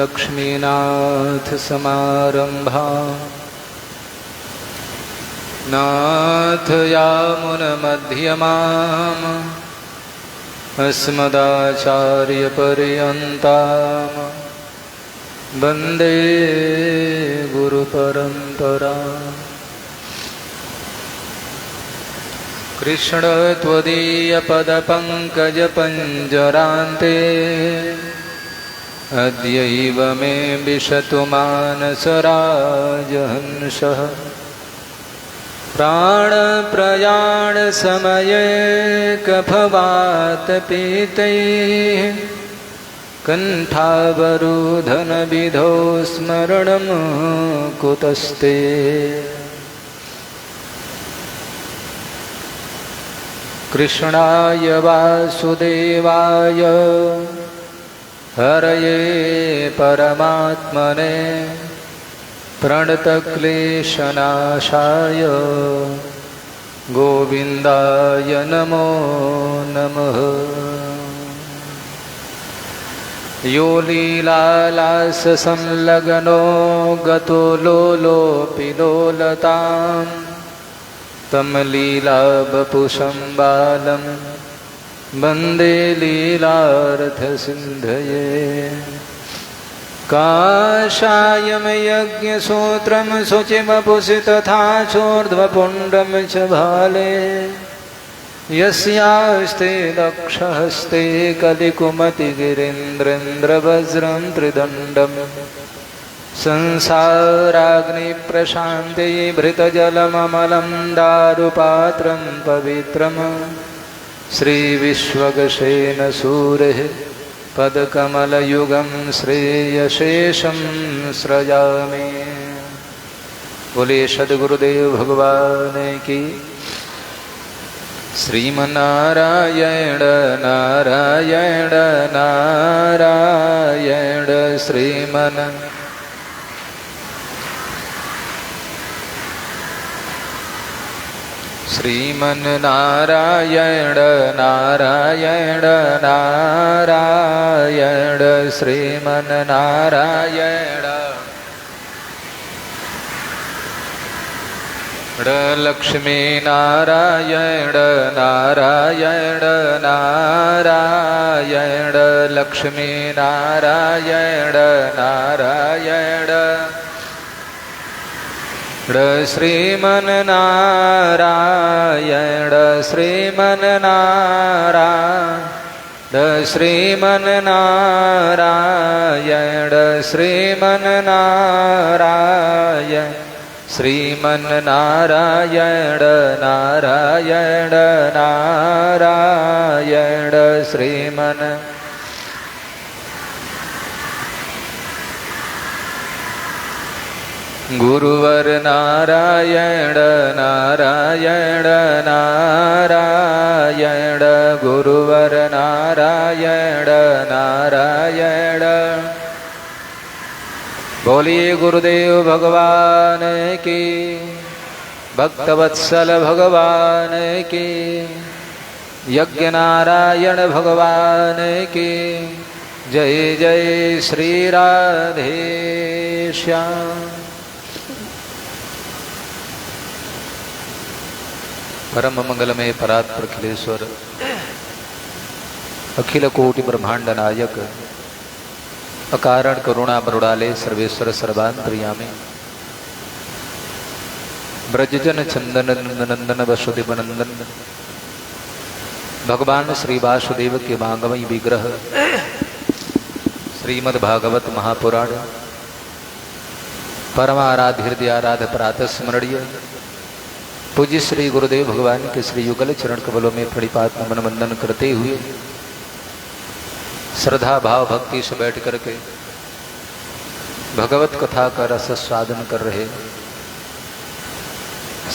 लक्ष्मीनाथ समारंभा नाथयामुनमध्यमाम् अस्मदाचार्यपर्यन्ताम् वन्दे गुरुपरम्परा। कृष्ण त्वदीयपदपङ्कजपञ्जरान्ते अद्यैव मे विशतु मानसराजहंसः। प्राणप्रयाणसमये कफवातपीतैः कण्ठावरोधनविधौ स्मरणं कुतस्ते। कृष्णाय वासुदेवाय हरये परमात्मने प्रणतक्लेशनाशाय गोविन्दाय नमो नमः। यो लीलालासंलग्नो गतो लोलोऽपि लोलताम् तं लीलावपुषं बालं वन्दे लीलार्थसिन्धये। काषायं यज्ञसूत्रं शुचिवपुषि तथा चोर्ध्वपुण्ड्रं च भाले यस्यास्ते दक्षहस्ते कलिकुमतिगिरीन्द्रेन्द्रवज्रं त्रिदण्डम् संसाराग्निप्रशान्ते भृतजलममलं दारुपात्रं पवित्रं श्रीविश्वगसेनसूरेः पदकमलयुगं श्रेयशेषं स्रजामि। बोले सद्गुरुदेव भगवान की। श्रीमन्नारायण नारायण नारायण श्रीमन्नारायण नारायण नारायण श्रीमन्नारायण। लक्ष्मी नारायण नारायण नारायण लक्ष्मी नारायण नारायण। श्रीमन्नारायण श्रीमन्नारायण श्रीमन्नारायण श्रीमन्नारायण श्रीमन्नारायण नारायण नारायण श्रीमन्। गुरुवर नारायण नारायण नारायण गुरुवर नारायण नारायण। बोलिए गुरुदेव भगवान की। भक्तवत्सल भगवान की। यज्ञ नारायण भगवान की। जय जय श्री राधे श्याम। परम मंगलमय परात्पर अखिलेश्वर अखिल कोटि ब्रह्मांड नायक अकारण करुणा मरुड़ाले सर्वेश्वर सर्वांतर्यामी ब्रजजन चंदन नंदन वसुदेव नंदन भगवान श्री वासुदेव के भांगमयी विग्रह श्रीमद्भागवत महापुराण परमाराध्य हृदय आराध प्रातः स्मरणीय पूज्य श्री गुरुदेव भगवान के श्री युगल चरण कमलों में प्रणिपात नमन वंदन करते हुए श्रद्धा भाव भक्ति से बैठ करके भगवत कथा का रस स्वादन कर रहे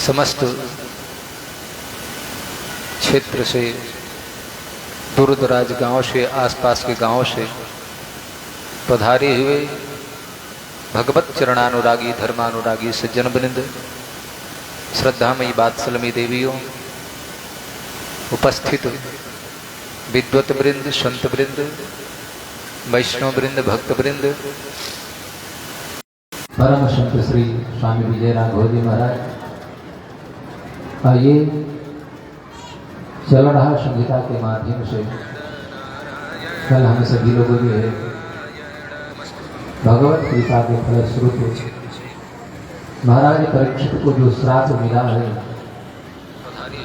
समस्त क्षेत्र से दूर दराज गांव से आसपास के गांव से पधारे हुए भगवत चरणानुरागी धर्मानुरागी सज्जन वृंद श्रद्धामयी वात्सलमयी देवियों उपस्थित विद्वत वृंद संत वृंद वैष्णव वृंद, भक्त वृंद, परम संत श्री स्वामी विजय राघव जी महाराज, आइए चल रहा संहिता के माध्यम से कल हम सभी लोगों जो है भगवत कृपा के फलस्वरूप महाराज परीक्षित को जो श्राप मिला है,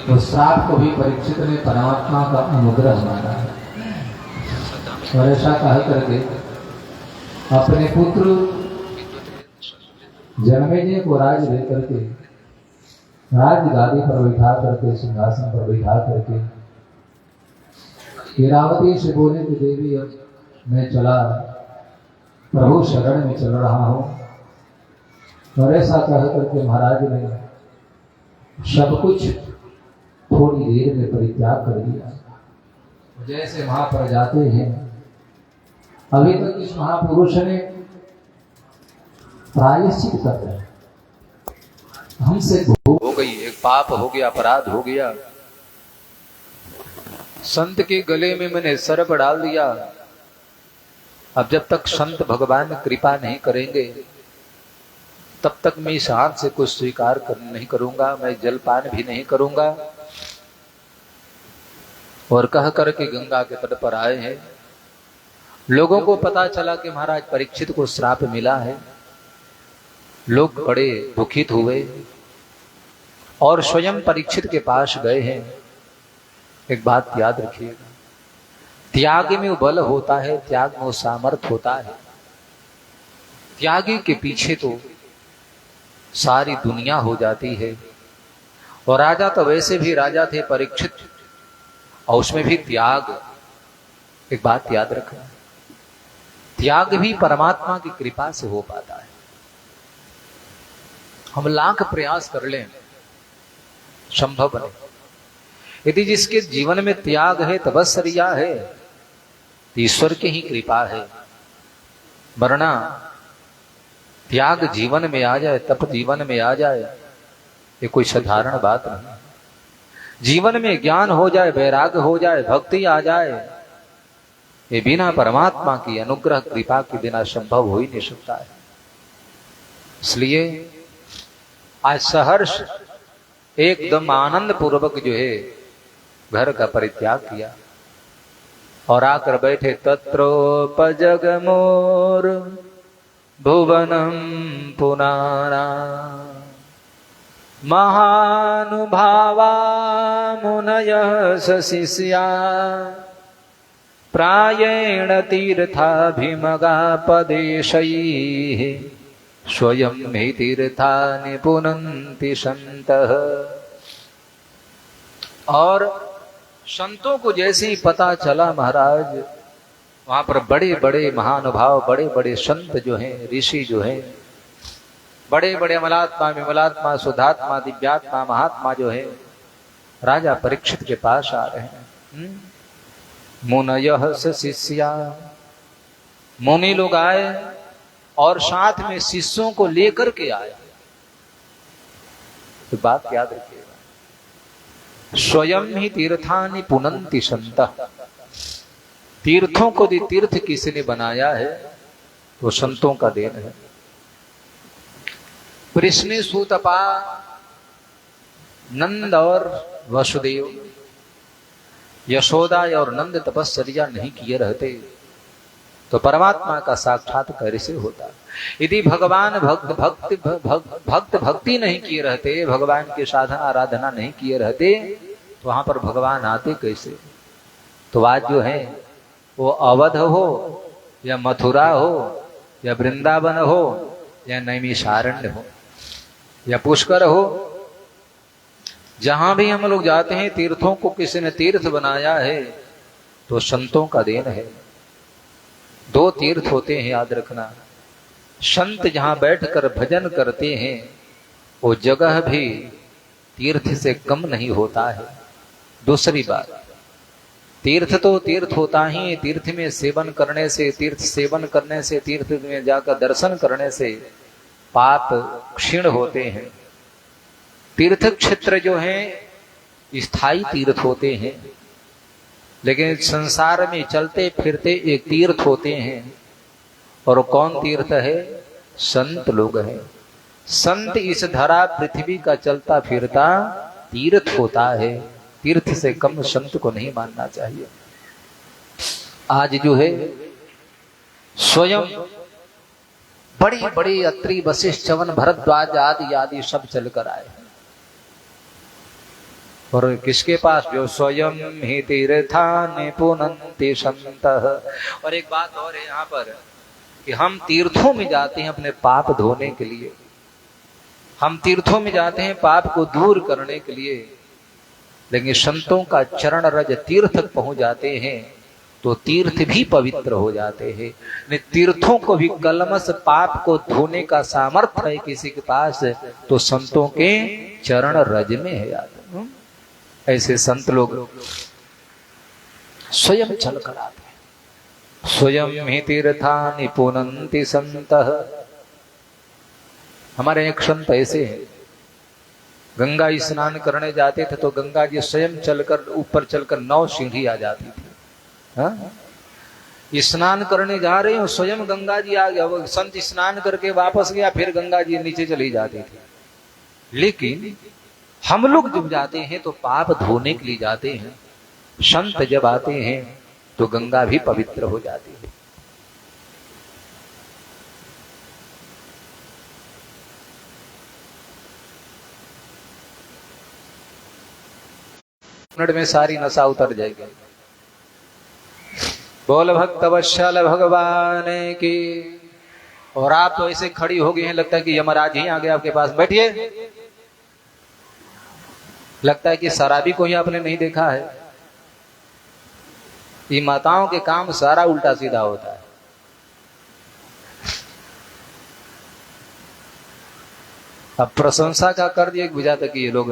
उस श्राप को भी परीक्षित ने परमात्मा का अनुग्रह माना है और ऐसा कह करके अपने पुत्र जन्मेजय को राज लेकर के राज गादी पर बैठा करके, सिंहासन पर बैठा करके इरावती से बोले कि देवी अब मैं चला प्रभु शरण में चल रहा हूं। और ऐसा कह करके महाराज ने सब कुछ थोड़ी देर में परित्याग कर दिया। जैसे वहां पर जाते हैं, अभी तक इस महापुरुष ने प्रायश्चित कर रहे हैं, हमसे हो गई, एक पाप हो गया, अपराध हो गया, संत के गले में मैंने सर्प डाल दिया। अब जब तक संत भगवान कृपा नहीं करेंगे तब तक मैं इस हाथ से कुछ स्वीकार नहीं करूंगा, मैं जलपान भी नहीं करूंगा। और कह करके गंगा के तट पर आए हैं। लोगों को पता चला कि महाराज परीक्षित को श्राप मिला है। लोग बड़े दुखित हुए और स्वयं परीक्षित के पास गए हैं। एक बात याद रखिएगा, त्याग में वो बल होता है, त्याग में वो सामर्थ्य होता है। त्यागी के पीछे तो सारी दुनिया हो जाती है। और राजा तो वैसे भी राजा थे परीक्षित, और उसमें भी त्याग। एक बात याद रखना, त्याग भी परमात्मा की कृपा से हो पाता है। हम लाख प्रयास कर लें, संभव नहीं। यदि जिसके जीवन में त्याग है, तपस्या है, तो ईश्वर की ही कृपा है। वरना त्याग जीवन में आ जाए, तप जीवन में आ जाए, ये कोई साधारण बात नहीं। जीवन में ज्ञान हो जाए, वैराग्य हो जाए, भक्ति आ जाए, ये बिना परमात्मा की अनुग्रह कृपा के बिना संभव हो ही नहीं सकता है। इसलिए आज सहर्ष एकदम आनंद पूर्वक जो है घर का परित्याग किया और आकर बैठे। तत्रोपजगमोर भुवनम पुनाना महानुभावा मुनयः सशिष्या प्रायेण तीर्थाभिमगापदेशैः स्वयं हि तीर्थानि पुनन्ति सन्तः। और संतों को जैसे ही पता चला महाराज, वहां पर बड़े बड़े महानुभाव, बड़े बड़े संत जो हैं, ऋषि जो हैं, बड़े बड़े अमलात्मा, विमलात्मा, शुद्धात्मा, दिव्यात्मा, महात्मा जो है राजा परीक्षित के पास आ रहे हैं। मुनयः शिष्या, मुनि लोग आए और साथ में शिष्यों को लेकर के आए। तो बात याद रखिएगा, स्वयं ही तीर्थानि पुनन्ति सन्तः। तीर्थों को भी तीर्थ किसी ने बनाया है वो संतों का देन है। कृष्ण सूतपा नंद और वसुदेव, यशोदा और नंद तपस्या नहीं किए रहते तो परमात्मा का साक्षात्कार कैसे होता। यदि भगवान भक्त भक्ति नहीं किए रहते, भगवान की साधना आराधना नहीं किए रहते, तो वहां पर भगवान आते कैसे। तो आज जो है वो अवध हो या मथुरा हो या वृंदावन हो या नैमिषारण्य हो या पुष्कर हो, जहां भी हम लोग जाते हैं, तीर्थों को किसी ने तीर्थ बनाया है तो संतों का देन है। दो तीर्थ होते हैं, याद रखना। संत जहां बैठकर भजन करते हैं वो जगह भी तीर्थ से कम नहीं होता है। दूसरी बात, तीर्थ तो तीर्थ होता ही, तीर्थ में सेवन करने से, तीर्थ सेवन करने से, तीर्थ में जाकर दर्शन करने से पाप क्षीण होते हैं। तीर्थ क्षेत्र जो है स्थायी तीर्थ होते हैं। लेकिन संसार में चलते फिरते एक तीर्थ होते हैं, और कौन तीर्थ है? संत लोग हैं। संत इस धरा पृथ्वी का चलता फिरता तीर्थ होता है। तीर्थ से कम संत को नहीं मानना चाहिए। आज जो है स्वयं बड़ी बड़ी अत्रि वशिष्ठ च्यवन भरद्वाज आदि आदि सब चल कर आए, और किसके पास? जो स्वयं ही तीर्थानि पुनन्ति सन्तः। और एक बात और है यहाँ पर कि हम तीर्थों में जाते हैं अपने पाप धोने के लिए, हम तीर्थों में जाते हैं पाप को दूर करने के लिए, लेकिन संतों का चरण रज तीर्थ तक पहुंच जाते हैं तो तीर्थ भी पवित्र हो जाते हैं। तीर्थों को भी कलमश पाप को धोने का सामर्थ्य है किसी के पास, तो संतों के चरण रज में है याद। ऐसे संत लोग स्वयं चल कर आते हैं। स्वयं ही तीर्थानि पुनन्ति सन्तः। हमारे एक संत ऐसे हैं, गंगा स्नान करने जाते थे तो गंगा जी स्वयं चलकर ऊपर चलकर 9 सीढ़ी आ जाती थी। हाँ? स्नान करने जा रहे हो, स्वयं गंगा जी आ गया, वो संत स्नान करके वापस गया, फिर गंगा जी नीचे चली जाती थी। लेकिन हम लोग जब जाते हैं तो पाप धोने के लिए जाते हैं, संत जब आते हैं तो गंगा भी पवित्र हो जाती है। मिनट में सारी नशा उतर जाएगी। बोल भक्त वत्सल भगवान की। और आप तो ऐसे खड़ी हो गई हैं, लगता है कि यमराज ही आ गया आपके पास। बैठिए। लगता है कि शराबी को ही आपने नहीं देखा है। ये माताओं के काम सारा उल्टा सीधा होता है। अब प्रशंसा का कर दिए बुझा तक ये लोग,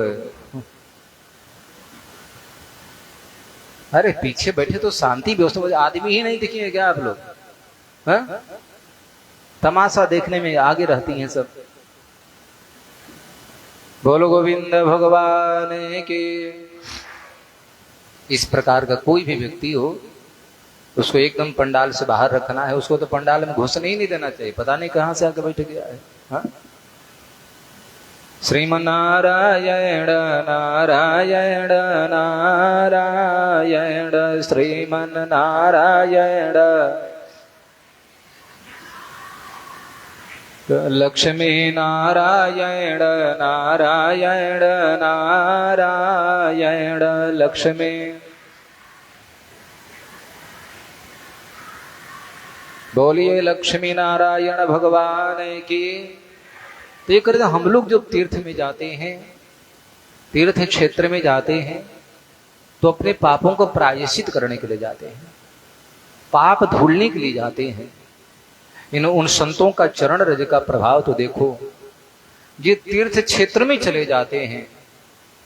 अरे पीछे बैठे तो शांति व्यवस्था, आदमी ही नहीं दिखे क्या आप लोग? हाँ? तमाशा देखने में आगे रहती हैं सब। बोलो गोविंद भगवान के। इस प्रकार का कोई भी व्यक्ति हो, उसको एकदम पंडाल से बाहर रखना है। उसको तो पंडाल में घुसने ही नहीं देना चाहिए, पता नहीं कहां से आके बैठ गया है। हाँ? श्रीमन्नारायण नारायण नारायण श्रीमन्नारायण। लक्ष्मी नारायण नारायण नारायण लक्ष्मी। बोलिए लक्ष्मी नारायण भगवान की। तो ये करते हम लोग जब तीर्थ में जाते हैं, तीर्थ क्षेत्र में जाते हैं, तो अपने पापों को प्रायश्चित करने के लिए जाते हैं, पाप धुलने के लिए जाते हैं। उन संतों का चरण रज का प्रभाव तो देखो। ये तीर्थ क्षेत्र में चले जाते हैं,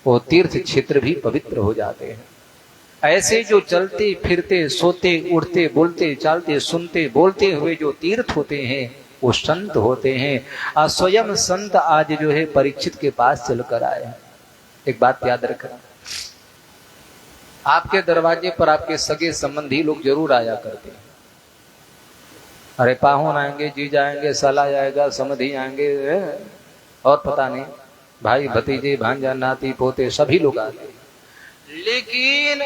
वो तीर्थ क्षेत्र भी पवित्र हो जाते हैं। ऐसे जो चलते फिरते सोते उठते बोलते चालते सुनते बोलते हुए जो तीर्थ होते हैं वो संत होते हैं। स्वयं संत आज जो है परीक्षित के पास चलकर आए। एक बात याद रखना, आपके दरवाजे पर आपके सगे संबंधी लोग जरूर आया करते हैं। अरे पाहुन आएंगे, जीज आएंगे, साला आएगा, समधी आएंगे, और पता नहीं भाई भतीजे भांजा नाती पोते सभी लोग आते हैं। लेकिन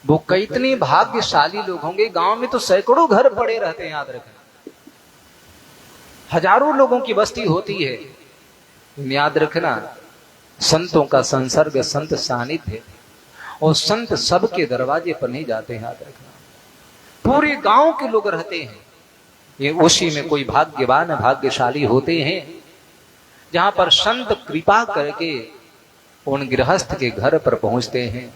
वो कितने भाग्यशाली लोग होंगे। गांव में तो सैकड़ों घर पड़े रहते हैं, याद रखना। हजारों लोगों की बस्ती होती है। याद रखना, संतों का संसर्ग, संत सानिध्य, और संत सबके दरवाजे पर नहीं जाते हैं। याद रखना, पूरे गांव के लोग रहते हैं। ये उसी में कोई भाग्यवान भाग्यशाली होते हैं जहां पर संत कृपा करके उन गृहस्थ के घर पर पहुंचते हैं।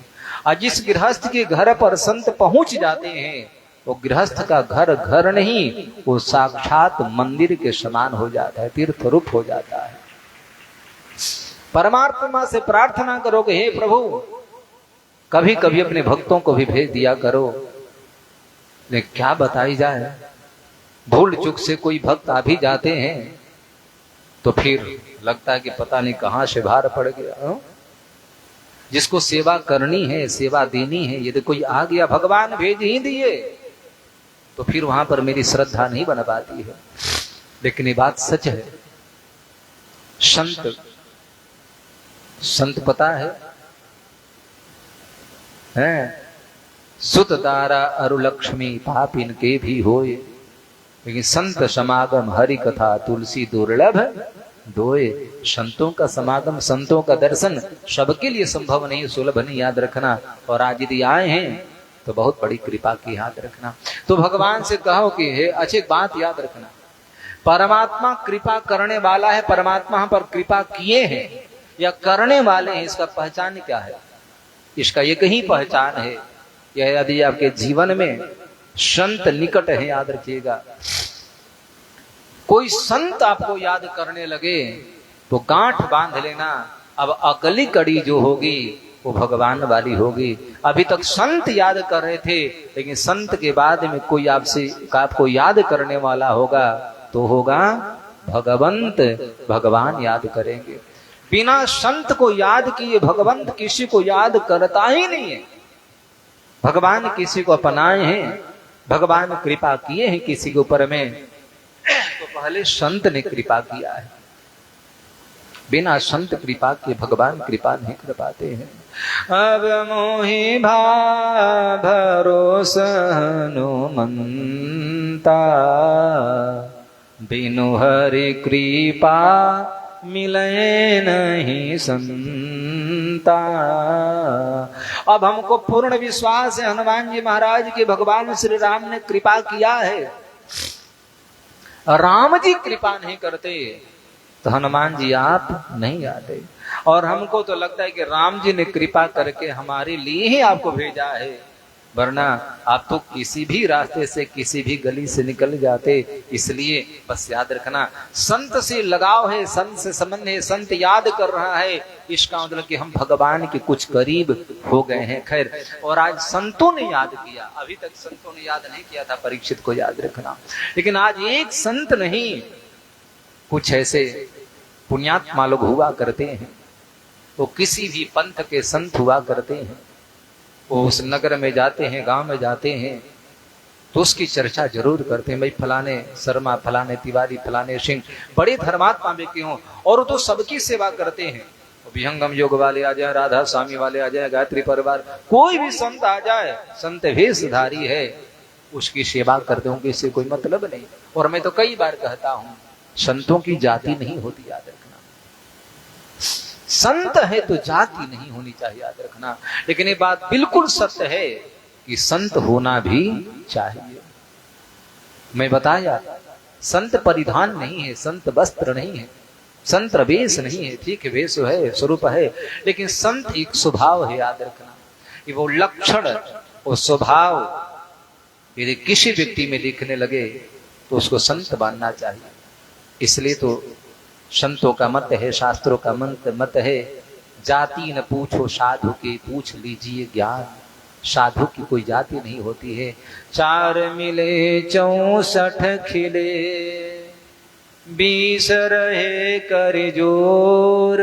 और जिस गृहस्थ के घर पर संत पहुंच जाते हैं, वो गृहस्थ का घर घर नहीं, वो साक्षात मंदिर के समान हो जाता है, तीर्थ रूप हो जाता है। परमात्मा से प्रार्थना करोगे, हे प्रभु कभी कभी अपने भक्तों को भी भेज दिया करो। लेकिन क्या बताई जाए, भूल चूक से कोई भक्त आ भी जाते हैं तो फिर लगता है कि पता नहीं कहां से भार पड़ गया। जिसको सेवा करनी है, सेवा देनी है, यदि कोई आ गया भगवान भेज ही दिए, तो फिर वहां पर मेरी श्रद्धा नहीं बन पाती है। लेकिन ये बात सच है, संत पता है सुत तारा अरु लक्ष्मी पाप इनके भी होए, लेकिन संत समागम हरि कथा तुलसी दुर्लभ दोए। संतों का समागम, संतों का दर्शन सबके लिए संभव नहीं, सुलभ नहीं, याद रखना। और आज यदि आए हैं तो बहुत बड़ी कृपा की, याद रखना। तो भगवान से कहो कि हे, अच्छी बात याद रखना, परमात्मा कृपा करने वाला है, परमात्मा पर कृपा किए हैं या करने वाले हैं, इसका पहचान क्या है? इसका एक ही पहचान है, यह यदि आपके जीवन में संत निकट है, याद रखिएगा। कोई संत आपको याद करने लगे तो गांठ बांध लेना, अब अगली कड़ी जो होगी वो भगवान वाली होगी। अभी तक संत याद कर रहे थे, लेकिन संत के बाद में कोई आपको याद करने वाला होगा तो होगा भगवंत, भगवान याद करेंगे। बिना संत को याद किए भगवंत किसी को याद करता ही नहीं है। भगवान किसी को अपनाए हैं, भगवान कृपा किए हैं किसी के ऊपर में, तो पहले संत ने कृपा किया है। बिना संत कृपा के भगवान कृपा नहीं कर पाते हैं। अब मोहि भा भरोसा हनुमंता, बिनु हरि कृपा मिले नहीं संता। अब हमको पूर्ण विश्वास है हनुमान जी महाराज के, भगवान श्री राम ने कृपा किया है। राम जी कृपा नहीं करते तो हनुमान जी आप नहीं आते। और हमको तो लगता है कि राम जी ने कृपा करके हमारे लिए ही आपको भेजा है, वरना आप तो किसी भी रास्ते से, किसी भी गली से निकल जाते। इसलिए बस याद रखना, संत से लगाव है, संत से संबंध है, संत याद कर रहा है, इसका मतलब कि हम भगवान के कुछ करीब हो गए हैं। खैर, और आज संतों ने याद किया, अभी तक संतों ने याद नहीं किया था, परीक्षित को याद रखना। लेकिन आज एक संत नहीं, कुछ ऐसे पुण्यात्मा लोग हुआ करते हैं, वो किसी भी पंथ के संत हुआ करते हैं। वो उस नगर में जाते हैं, गांव में जाते हैं, तो उसकी चर्चा जरूर करते हैं, भाई फलाने शर्मा, फलाने तिवारी, फलाने सिंह बड़े धर्मात्मा व्यक्ति हों, और तो सबकी सेवा करते हैं। विहंगम योग वाले आ जाए, राधा स्वामी वाले आ जाए, गायत्री परिवार, कोई भी संत आ जाए, संत वेशधारी है, उसकी सेवा करते होंगे, इससे कोई मतलब नहीं। और मैं तो कई बार कहता हूं, संतों की जाति नहीं होती, याद रखना। संत है तो जाति नहीं होनी चाहिए, याद रखना। लेकिन ये बात बिल्कुल सत्य है कि संत होना भी चाहिए। मैं बताया, संत परिधान नहीं है, संत वस्त्र नहीं है, संत वेश नहीं है। ठीक है, वेश है, स्वरूप है, लेकिन संत एक स्वभाव है, याद रखना। कि वो लक्षण, वो स्वभाव यदि किसी व्यक्ति में दिखने लगे तो उसको संत मानना चाहिए। इसलिए तो संतों का मत है, शास्त्रों का मत है, जाति न पूछो साधु के, पूछ लीजिए ज्ञान। साधु की कोई जाति नहीं होती है। 4 मिले 64 खिले, 20 रहे कर जोर,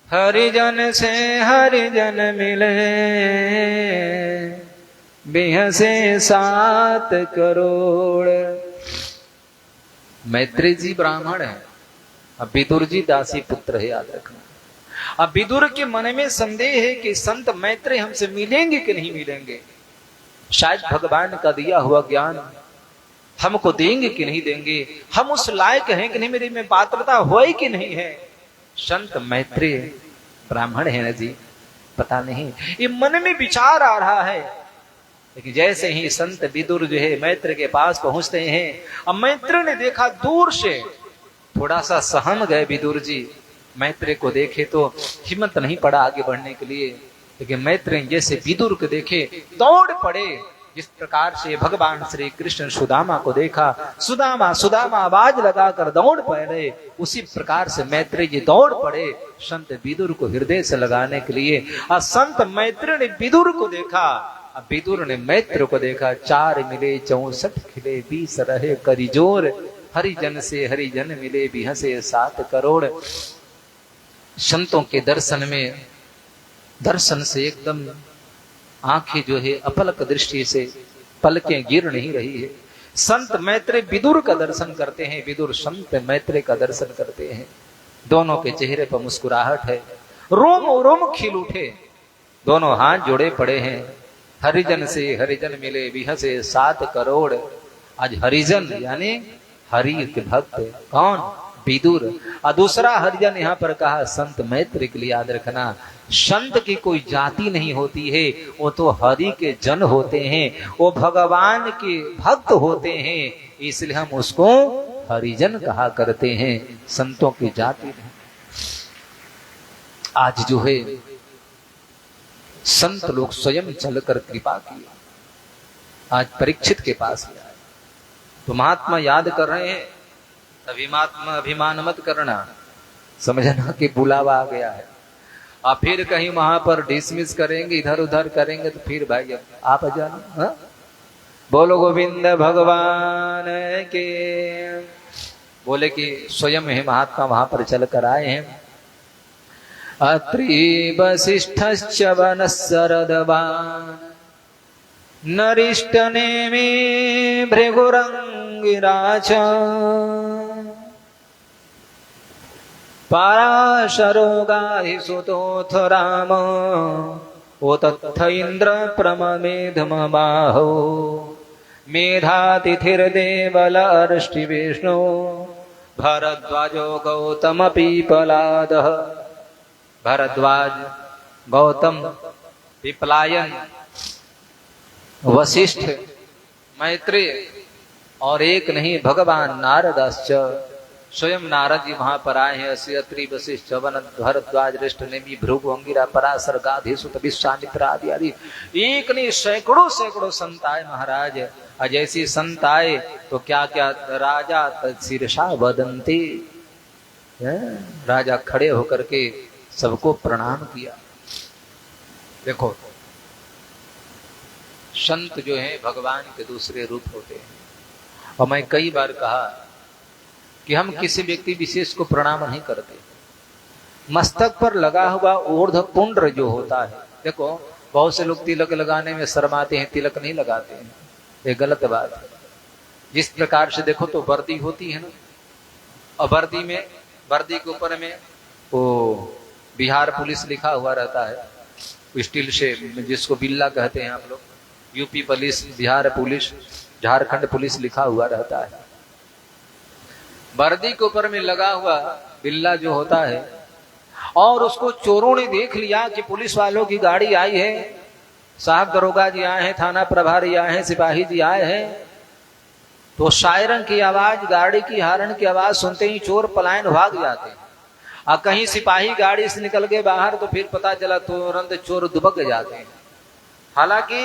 हरिजन से हरिजन मिले, 7 करोड़। मैत्रेय जी ब्राह्मण है, अब विदुर जी दासी पुत्र है, याद रखना। अब विदुर के मन में संदेह है कि संत मैत्रेय हमसे मिलेंगे कि नहीं मिलेंगे, शायद भगवान का दिया हुआ ज्ञान हमको देंगे कि नहीं देंगे, हम उस लायक हैं कि नहीं, मेरी में पात्रता हो कि नहीं है। संत मैत्रेय ब्राह्मण है ना जी, पता नहीं, ये मन में विचार आ रहा है। लेकिन जैसे ही संत विदुर जो है मैत्र के पास पहुंचते हैं, अब मैत्र ने देखा दूर से, थोड़ा सा सहम गए विदुर जी। मैत्र को देखे तो हिम्मत नहीं पड़ा आगे बढ़ने के लिए, लेकिन मैत्र जैसे विदुर को देखे दौड़ पड़े। जिस प्रकार से भगवान श्री कृष्ण सुदामा को देखा, सुदामा सुदामा आवाज लगाकर दौड़ पड़े, उसी प्रकार से मैत्रेय जी दौड़ पड़े संत विदुर को हृदय से लगाने के लिए। और संत मैत्रेय ने विदुर को देखा, अब विदुर ने मैत्र को देखा। 4 मिले 64 खिले, 20 रहे करिजोर, हरिजन से हरिजन मिले, 7 करोड़। संतों के दर्शन में दर्शन से एकदम आंखें जो है अपलक दृष्टि से पलकें गिर नहीं रही है। संत मैत्रेय विदुर का दर्शन करते हैं, विदुर संत मैत्रेय का दर्शन करते हैं। दोनों के चेहरे पर मुस्कुराहट है, रोम रोम खिल उठे, दोनों हाथ जोड़े पड़े हैं। हरिजन से हरिजन मिले बिहसे 7 करोड़। आज हरिजन यानी हरि के भक्त कौन? विदुर। और दूसरा हरिजन यहाँ पर कहा संत मैत्रेय के लिए याद रखना, संत की कोई जाति नहीं होती है, वो तो हरि के जन होते हैं, वो भगवान के भक्त होते हैं, इसलिए हम उसको हरिजन कहा करते हैं, संतों की जाति नहीं। आज जो है संत लोग स्वयं चलकर कृपा किया। आज परीक्षित के पास गया है तो महात्मा याद कर रहे हैं, तभी महात्मा अभिमान मत करना, समझना कि बुलावा आ गया है। और फिर कहीं वहां पर डिसमिस करेंगे, इधर उधर करेंगे तो फिर भाई आप जाना। हाँ? बोलो गोविंद भगवान के। बोले कि स्वयं है महात्मा वहां पर चलकर आए हैं। अत्रि वसिष्ठश्च वनस्सरदवान् नरिष्टनेमि भृगुरंगिराच पराशरो गाहिसुतोऽथ राम ओ तत्थ इन्द्र प्रममेधमबाहो मेधातिथिर्देवल अर्ष्टिविष्णु भरद्वाजो गौतम पीपलादः। भरद्वाज, गौतम, पिपलायन, वशिष्ठ, मैत्रेय और एक नहीं भगवान नारदाश्च, स्वयं नारद जी वहां पर आए हैं। अत्रि वशिष्ठ वन भरद्वाज ऋष्ट नेमि भृगु अंगिरा पराशर गाधीसुत विश्वामित्र आदि आदि एक नहीं सैकड़ों सैकड़ों संत आए महाराज। और जैसे संत आए तो क्या क्या राजा तत्शीर्षा वदंती, राजा खड़े होकर के सबको प्रणाम किया। देखो संत जो है भगवान के दूसरे रूप होते हैं। और मैं कई बार कहा कि हम किसी व्यक्ति विशेष को प्रणाम नहीं करते। मस्तक पर लगा हुआ ऊर्ध्व पुंड्र जो होता है, देखो बहुत से लोग तिलक लगाने में शर्माते हैं, तिलक नहीं लगाते हैं, ये गलत बात है। जिस प्रकार से देखो तो वर्दी होती है ना, और वर्दी के ऊपर में वो बिहार पुलिस लिखा हुआ रहता है स्टील से, जिसको बिल्ला कहते हैं आप लोग, UP police, Bihar police, Jharkhand police लिखा हुआ रहता है। वर्दी के ऊपर में लगा हुआ बिल्ला जो होता है, और उसको चोरों ने देख लिया कि पुलिस वालों की गाड़ी आई है, साहब दरोगा जी आए हैं, थाना प्रभारी आए हैं, सिपाही जी आए हैं, तो सायरन की आवाज, गाड़ी की हारन की आवाज सुनते ही चोर पलायन भाग जाते हैं। और कहीं सिपाही गाड़ी से निकल गए बाहर तो फिर पता चला तुरंत चोर दुबक जाते हैं। हालांकि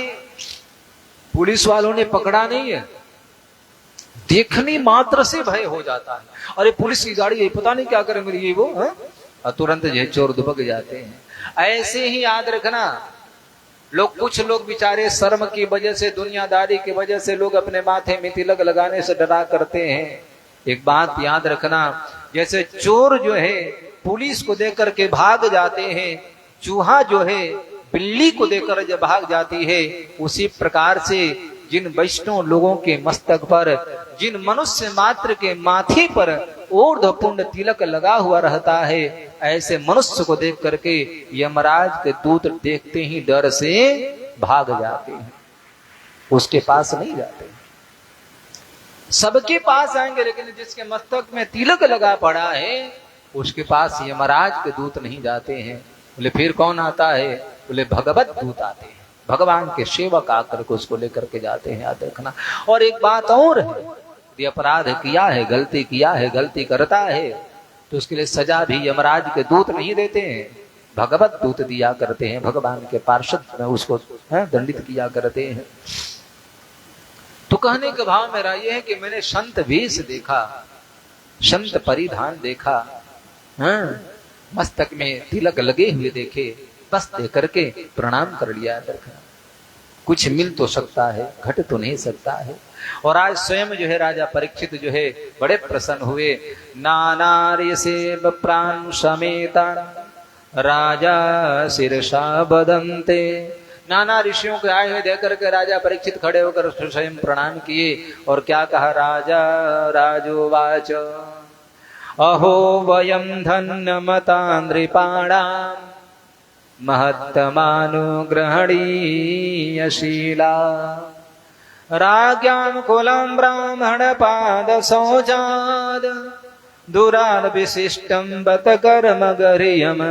पुलिस वालों ने पकड़ा नहीं है, देखने मात्र से भय हो जाता है, अरे पुलिस की गाड़ी है, पता नहीं क्या करेंगे ये वो, और तुरंत जो चोर दुबक जाते हैं। ऐसे ही याद रखना, लोग कुछ लोग बेचारे शर्म की वजह से, दुनियादारी की वजह से लोग अपने माथे में तिलक लगाने से डरा करते हैं। एक बात याद रखना, जैसे चोर जो है पुलिस को देख करके भाग जाते हैं, चूहा जो है बिल्ली को देखकर जब भाग जाती है, उसी प्रकार से जिन वैष्णव लोगों के मस्तक पर, जिन मनुष्य मात्र के माथे पर ऊर्ध्व पुंड तिलक लगा हुआ रहता है, ऐसे मनुष्य को देख करके यमराज के दूत देखते ही डर से भाग जाते हैं, उसके पास नहीं जाते। सबके पास आएंगे, लेकिन जिसके मस्तक में तिलक लगा पड़ा है उसके पास यमराज के दूत नहीं जाते हैं। बोले फिर कौन आता है? बोले भगवत दूत आते हैं, भगवान के सेवक आकर के उसको लेकर के जाते हैं, याद रखना। और एक बात और है, यदि अपराध किया है, गलती किया है, गलती करता है, तो उसके लिए सजा भी यमराज के दूत नहीं देते हैं, भगवत दूत दिया करते हैं, भगवान के पार्षद में उसको दंडित किया करते हैं। तो कहने का भाव मेरा यह है कि मैंने संत वेश देखा, संत परिधान देखा, मस्तक में तिलक लगे हुए देखे, बस दे करके प्रणाम कर लिया। कुछ मिल तो सकता है, घट तो नहीं सकता है। और आज स्वयं जो है राजा परीक्षित जो है बड़े प्रसन्न हुए। नानार्य से प्राण समेता राजा शीर्षा बदंते। नाना ऋषियों के आए हुए देख करके राजा परीक्षित खड़े होकर स्वयं प्रणाम किए और क्या कहा। राजा राजोवाच अहो वयम धन्यमता नृपाणाम महत्तमानुग्रहणीयशीला राज्ञां कुलं ब्राह्मण पाद शौचाद दुरान् विशिष्टं बत कर्म गर्यम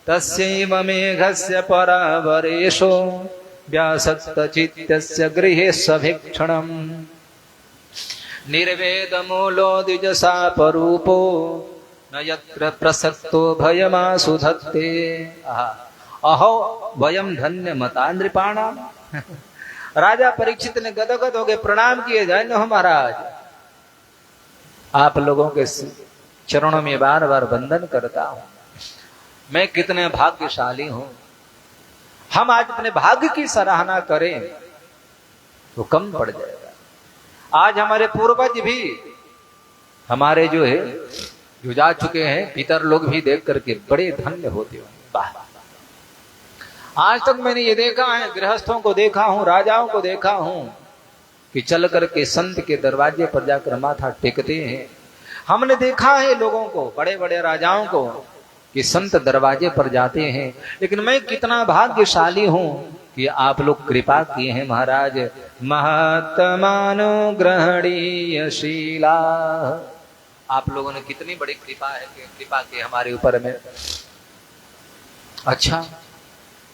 तस्यैव मेघस्य परावरेशो व्यासक्त चित्तस्य गृहे सभीक्षणम् निर्वेदमूलो द्विजशापरूपो न यत्र प्रसक्तो भयमासु धत्ते। अहो वयम धन्य मता नृपाणाम। राजा परीक्षित ने गदगद हो गए, प्रणाम किए। धन्य हो महाराज, आप लोगों के चरणों में बार बार वंदन करता हूं। मैं कितने भाग्यशाली हूं। हम आज अपने भाग्य की सराहना करें तो कम पड़ जाएगा। आज हमारे पूर्वज भी, हमारे जो है जो जा चुके हैं पितर लोग भी देख करके बड़े धन्य होते होंगे। आज तक मैंने ये देखा है, गृहस्थों को देखा हूं, राजाओं को देखा हूं कि चल करके संत के दरवाजे पर जाकर माथा टेकते हैं। हमने देखा है लोगों को, बड़े बड़े राजाओं को कि संत दरवाजे पर जाते हैं। लेकिन मैं कितना भाग्यशाली हूं कि आप लोग कृपा किए हैं महाराज। महत्तमानुग्रहणीयशीला, आप लोगों ने कितनी बड़ी कृपा है कि कृपा की हमारे ऊपर में। अच्छा,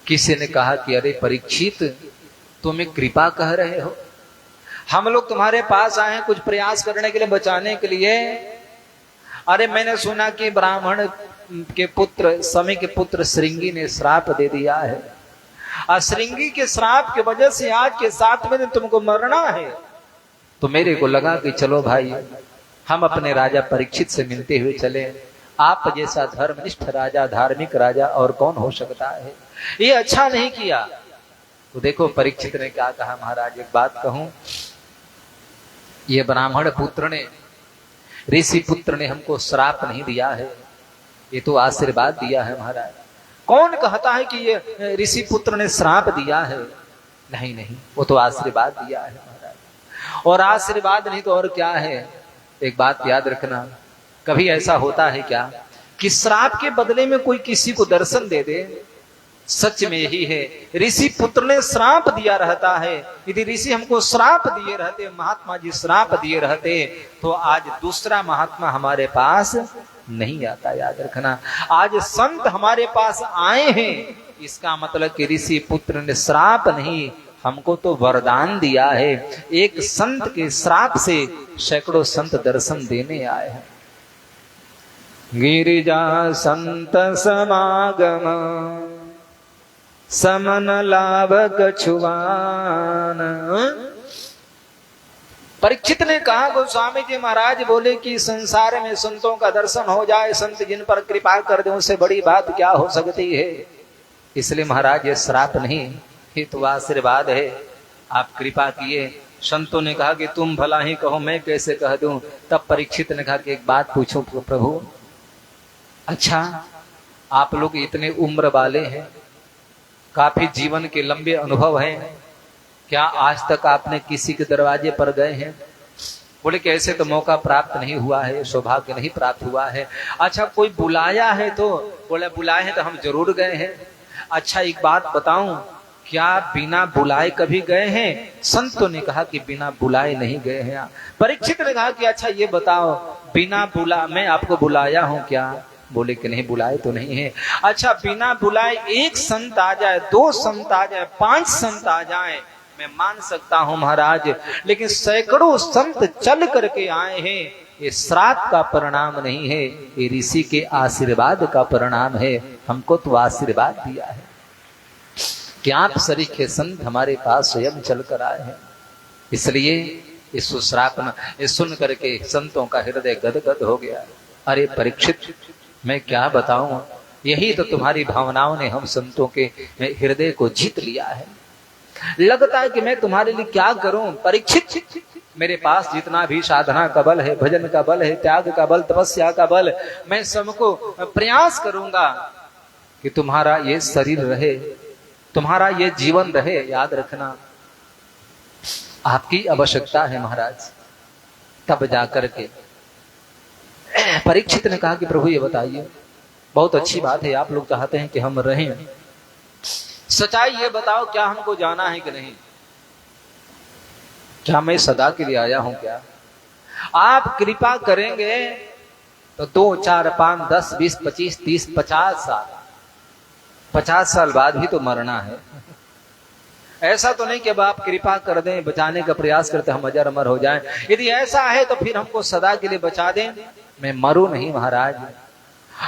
किसी ने कहा कि अरे परीक्षित, तुम्हें कृपा कह रहे हो? हम लोग तुम्हारे पास आए हैं कुछ प्रयास करने के लिए, बचाने के लिए। अरे मैंने सुना कि ब्राह्मण के पुत्र, समय के पुत्र श्रृंगी ने श्राप दे दिया है। श्रृंगी के श्राप की वजह से आज के 7वें दिन तुमको मरना है। तो मेरे को लगा कि चलो भाई, हम अपने राजा परीक्षित से मिलते हुए चले। आप जैसा धर्मनिष्ठ राजा, धार्मिक राजा और कौन हो सकता है। ये अच्छा नहीं किया। तो देखो परीक्षित ने क्या कहा। महाराज एक बात कहूं, ये ब्राह्मण पुत्र ने, ऋषि पुत्र ने हमको श्राप नहीं दिया है, ये तो आशीर्वाद दिया है महाराज। कौन कहता है कि ये ऋषि पुत्र ने श्राप दिया है? नहीं नहीं, वो तो आशीर्वाद दिया है महाराज। और आशीर्वाद नहीं तो और क्या है। एक बात याद रखना, कभी ऐसा होता है क्या कि श्राप के बदले में कोई किसी को दर्शन दे दे? सच में यही है, ऋषि पुत्र ने श्राप दिया रहता है। यदि ऋषि हमको श्राप दिए रहते, महात्मा जी श्राप दिए रहते, तो आज दूसरा महात्मा हमारे पास नहीं आता। याद रखना, आज संत हमारे पास आए हैं, इसका मतलब कि ऋषि पुत्र ने श्राप नहीं, हमको तो वरदान दिया है। एक संत के श्राप से सैकड़ों संत दर्शन देने आए हैं। गिरिजा संत समागम समन लाभ कछुआन। परीक्षित ने कहा, गोस्वामी जी महाराज बोले कि संसार में संतों का दर्शन हो जाए, संत जिन पर कृपा कर दे, उससे बड़ी बात क्या हो सकती है। इसलिए महाराज ये श्राप नहीं, ये तो आशीर्वाद है। आप कृपा किए। संतों ने कहा कि तुम भला ही कहो, मैं कैसे कह दूं। तब परीक्षित ने कहा कि एक बात पूछो प्रभु, अच्छा आप लोग इतने उम्र वाले हैं, काफी जीवन के लंबे अनुभव हैं, क्या आज तक आपने किसी के दरवाजे पर गए हैं? बोले कि ऐसे तो मौका प्राप्त नहीं हुआ है, सौभाग्य नहीं प्राप्त हुआ है। अच्छा कोई बुलाया है तो? बोले बुलाए हैं तो हम जरूर गए हैं। अच्छा एक बात बताऊं, क्या बिना बुलाए कभी गए हैं? संतों ने कहा कि बिना बुलाए नहीं गए हैं। परीक्षित ने कहा कि अच्छा ये बताओ, बिना बुला मैं आपको बुलाया हूं क्या? बोले कि नहीं, बुलाए तो नहीं है। अच्छा बिना बुलाए एक संत आ जाए, 2 संत आ जाए, 5 संत आ जाए, मैं मान सकता हूं महाराज, लेकिन सैकड़ों संत चल करके आए हैं, ये श्राप का परिणाम नहीं है, ये ऋषि के आशीर्वाद का परिणाम है। हमको तो आशीर्वाद दिया है कि आप सरीखे संत हमारे पास स्वयं चल कर आए हैं। इसलिए इस श्राप ये सुन करके संतों का हृदय गदगद हो गया। अरे परीक्षित, मैं क्या बताऊं, यही तो तुम्हारी भावनाओं ने हम संतों के हृदय को जीत लिया है। लगता है कि मैं तुम्हारे लिए क्या करूं परीक्षित, मेरे पास जितना भी साधना का बल है, भजन का बल है, त्याग का बल, तपस्या का बल, मैं सबको प्रयास करूंगा, कि तुम्हारा ये शरीर रहे, तुम्हारा ये जीवन रहे, याद रखना आपकी आवश्यकता है महाराज। तब जाकर के परीक्षित ने कहा कि प्रभु ये बताइए, बहुत अच्छी बात है, आप लोग चाहते हैं कि हम रहें, सच्चाई ये बताओ, क्या हमको जाना है कि नहीं? क्या मैं सदा के लिए आया हूं? क्या आप कृपा करेंगे तो 2, 4, 5, 10, 20, 25, 30, 50 साल बाद भी तो मरना है। ऐसा तो नहीं कि अब आप कृपा कर दें, बचाने का प्रयास करते हम अजर अमर हो जाएं। यदि ऐसा है तो फिर हमको सदा के लिए बचा दें, मैं मरूं नहीं महाराज।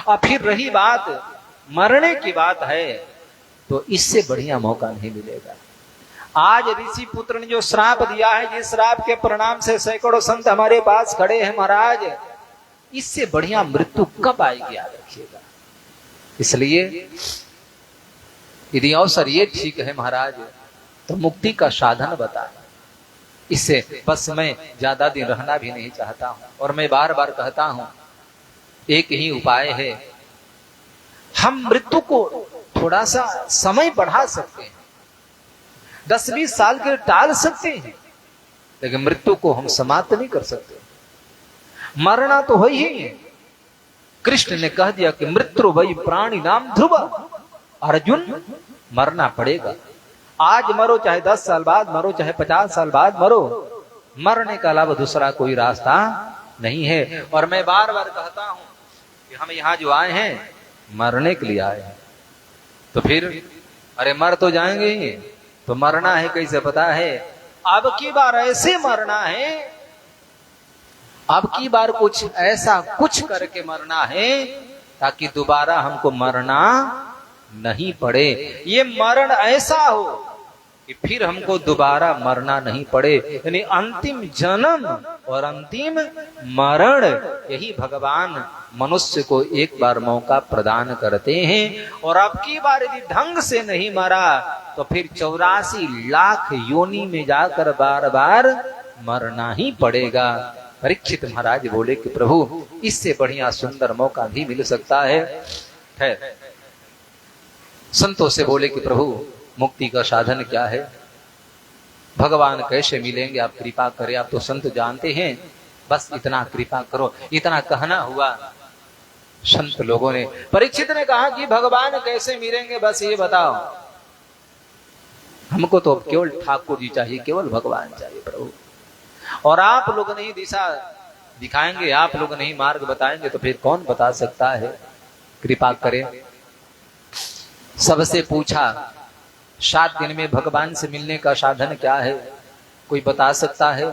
और फिर रही बात मरने की बात है, तो इससे बढ़िया मौका नहीं मिलेगा। आज ऋषि पुत्र ने जो श्राप दिया है, जिस श्राप के परिणाम से सैकड़ों संत हमारे पास खड़े हैं महाराज, इससे बढ़िया मृत्यु कब आएगी याद रखिएगा। इसलिए यदि अवसर ये ठीक है महाराज, तो मुक्ति का साधन बता। इससे बस मैं ज्यादा दिन रहना भी नहीं चाहता हूं, और मैं बार बार कहता हूं एक ही उपाय है, हम मृत्यु को थोड़ा सा समय बढ़ा सकते हैं, 10-20 साल के टाल सकते हैं, लेकिन मृत्यु को हम समाप्त नहीं कर सकते। मरना तो है ही है। कृष्ण ने कह दिया कि मृत्यु वही प्राणी नाम ध्रुव, अर्जुन मरना पड़ेगा। आज मरो, चाहे 10 साल बाद मरो, चाहे 50 साल बाद मरो, मरने का अलावा दूसरा कोई रास्ता नहीं है। और मैं बार बार कहता हूं कि हम यहां जो आए हैं मरने के लिए आए हैं, तो फिर अरे मर तो जाएंगे ही, तो मरना है कैसे पता है? अब की बार ऐसे मरना है, अब की बार कुछ ऐसा कुछ करके मरना है ताकि दोबारा हमको मरना नहीं पड़े। ये मरण ऐसा हो कि फिर हमको दोबारा मरना नहीं पड़े। यानी अंतिम जन्म और अंतिम मरण, यही भगवान मनुष्य को एक बार मौका प्रदान करते हैं। और अब की बार यदि ढंग से नहीं मरा तो फिर 84 लाख योनि में जाकर बार बार मरना ही पड़ेगा। परीक्षित महाराज बोले कि प्रभु इससे बढ़िया सुंदर मौका भी मिल सकता है। संतों से बोले कि प्रभु मुक्ति का साधन क्या है, भगवान कैसे मिलेंगे, आप कृपा करें, आप तो संत जानते हैं, बस इतना कृपा करो। इतना कहना हुआ संत लोगों ने। परीक्षित ने कहा कि भगवान कैसे मिलेंगे, बस ये बताओ, हमको तो केवल ठाकुर जी चाहिए, केवल भगवान चाहिए प्रभु। और आप लोग नहीं दिशा दिखाएंगे, आप लोग नहीं मार्ग बताएंगे, तो फिर कौन बता सकता है? कृपा करें। सबसे पूछा 7 दिन में भगवान से मिलने का साधन क्या है, कोई बता सकता है?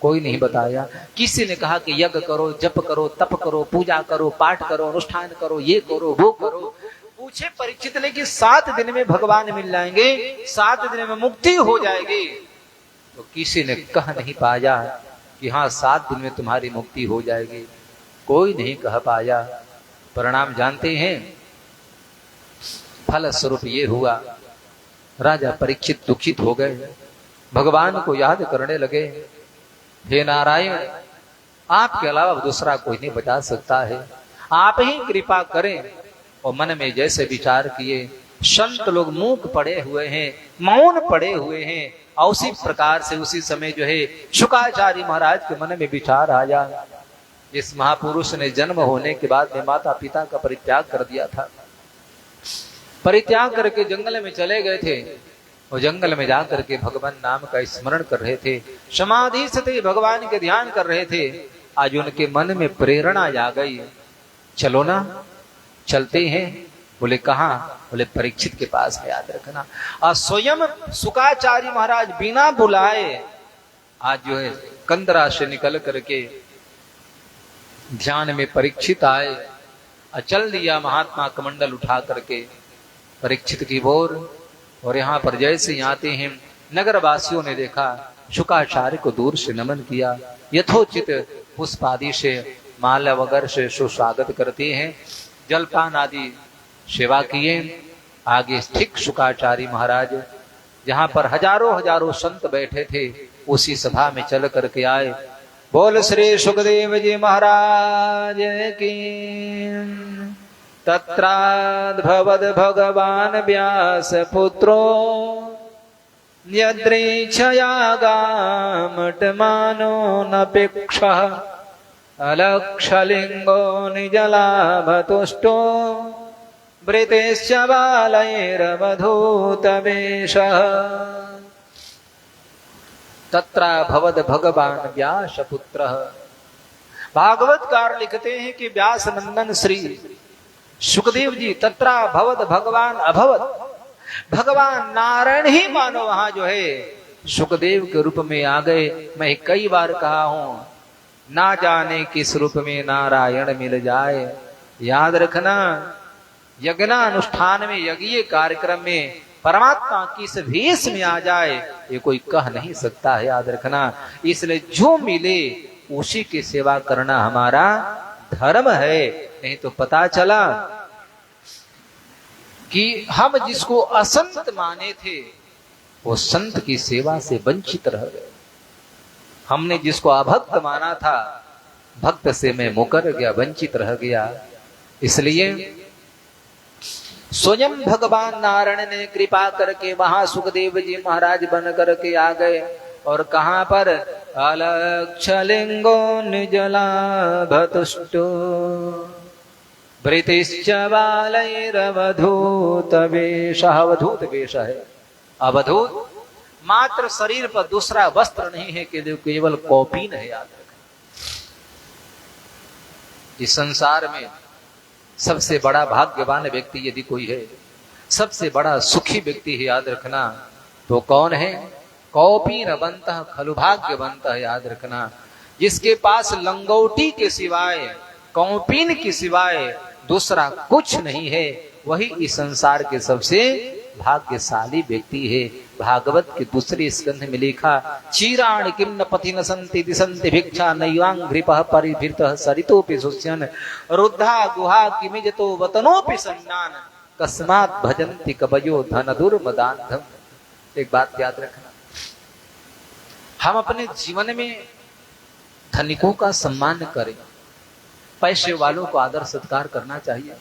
कोई नहीं बताया। किसी ने कहा कि यज्ञ करो, जप करो, तप करो, पूजा करो, पाठ करो, अनुष्ठान करो, ये करो, वो करो। पूछे परीक्षित ने कि 7 दिन में भगवान मिल जाएंगे, 7 दिन में मुक्ति हो जाएगी, तो किसी ने कह नहीं पाया कि हाँ 7 दिन में तुम्हारी मुक्ति हो जाएगी। कोई नहीं कह पाया। परिणाम जानते हैं, फल स्वरूप ये हुआ, राजा परीक्षित दुखित हो गए, भगवान को याद करने लगे, हे नारायण आपके अलावा दूसरा कोई नहीं बचा सकता है, आप ही कृपा करें। और मन में जैसे विचार किए, संत लोग मूक पड़े हुए हैं, मौन पड़े हुए हैं, और उसी प्रकार से उसी समय जो है शुकाचार्य महाराज के मन में विचार आया, इस महापुरुष ने जन्म होने के बाद में माता पिता का परित्याग कर दिया था, परित्याग करके जंगल में चले गए थे, और जंगल में जाकर के भगवान नाम का स्मरण कर रहे थे, समाधि से भगवान के ध्यान कर रहे थे। आज उनके मन में प्रेरणा जा गई, चलो ना चलते हैं। बोले कहाँ? बोले परीक्षित के पास है, याद रखना। और स्वयं शुकाचार्य महाराज बिना बुलाए आज जो है कंदरा से निकल करके ध्यान में परीक्षित आए, और चल दिया महात्मा कमंडल उठा करके परीक्षित की ओर। और यहाँ पर जैसे ही आते हैं, नगर वासियों ने देखा, शुकाचार्य को दूर से नमन किया, यथोचित पुष्प आदि से, माला वगैरह से सुस्वागत करते हैं, जलपान आदि सेवा किए। आगे ठीक शुकाचार्य महाराज जहाँ पर हजारों संत बैठे थे, उसी सभा में चल करके आए। बोल श्री सुखदेव जी महाराज की, तत्राद्भवद भगवान व्यास पुत्रो यद्रेच्छयागामटमानो नपेक्षः अलक्षलिंगो निजलाभतुष्टो वृतेश्च बालैरवधूतवेषः। तत्राभवद भगवान व्यास पुत्रः। भागवतकार लिखते हैं कि व्यास नंदन श्री सुखदेव जी तत्राभवद भगवान अभवत, भगवान नारायण ही मानो वहां जो है सुखदेव के रूप में आ गए। मैं कई बार कहा हूं, ना जाने किस रूप में नारायण मिल जाए। याद रखना, यज्ञानुष्ठान में, यज्ञीय कार्यक्रम में परमात्मा किस भेष में आ जाए ये कोई कह नहीं सकता है। याद रखना, इसलिए जो मिले उसी की सेवा करना हमारा धर्म है। नहीं तो पता चला कि हम जिसको असंत माने थे वो संत की सेवा से वंचित रह गए। हमने जिसको अभक्त माना था भक्त से मैं मुकर गया, वंचित रह गया। इसलिए स्वयं भगवान नारायण ने कृपा करके वहां सुखदेव जी महाराज बन करके आ गए। और कहां पर? अलक्षलिंगो निजलाभतुष्टो वृतिश्च बालैरवधूत वेषः। अवधूत वेष है, अवधूत मात्र शरीर पर दूसरा वस्त्र नहीं है कि केवल कौपीन है। याद रखना, इस संसार में सबसे बड़ा भाग्यवान व्यक्ति यदि कोई है, सबसे बड़ा सुखी व्यक्ति है, याद रखना, तो कौन है? कौपीन बंतः खलु भाग्यवंतः। याद रखना, जिसके पास लंगोटी के सिवाय, कौपीन के सिवाय दूसरा कुछ नहीं है, वही इस संसार के सबसे भाग्यशाली व्यक्ति है। भागवत के दूसरे स्कंध में लिखा, चीराणि किम न पति न संति दिशन्ति भिक्षा नैवांघ्रिपः परिभृतः सरितोपि शुष्यन् रुद्धा गुहा किमिजतो वतनोपि सन्नान कस्मात् भजन्ति कवयो धन दुर्मदान्धम्। एक बात याद रखना, हम अपने जीवन में धनिकों का सम्मान करें, पैसे वालों को आदर सत्कार करना चाहिए,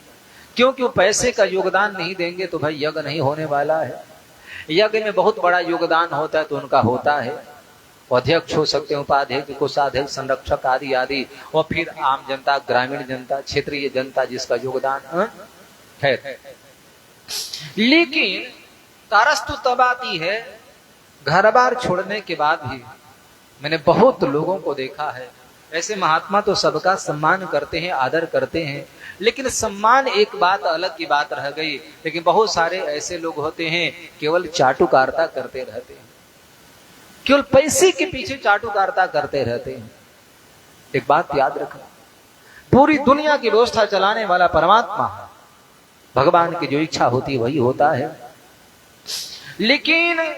क्योंकि वो पैसे का योगदान नहीं देंगे तो भाई यज्ञ नहीं होने वाला है। यज्ञ में बहुत बड़ा योगदान होता है तो उनका होता है, वो अध्यक्ष हो सकते हैं, उपाध्यक्ष, कोषाध्यक्ष, संरक्षक आदि आदि, और फिर आम जनता, ग्रामीण जनता, क्षेत्रीय जनता जिसका योगदान है। लेकिन कारस्तु तब आती है घर बार छोड़ने के बाद भी। मैंने बहुत लोगों को देखा है, ऐसे महात्मा तो सबका सम्मान करते हैं, आदर करते हैं, लेकिन सम्मान एक बात अलग की बात रह गई। लेकिन बहुत सारे ऐसे लोग होते हैं केवल चाटुकारिता करते रहते हैं, केवल पैसे के पीछे चाटुकारिता करते रहते हैं। एक बात याद रखना, पूरी दुनिया की व्यवस्था चलाने वाला परमात्मा है, भगवान की जो इच्छा होती है वही होता है। लेकिन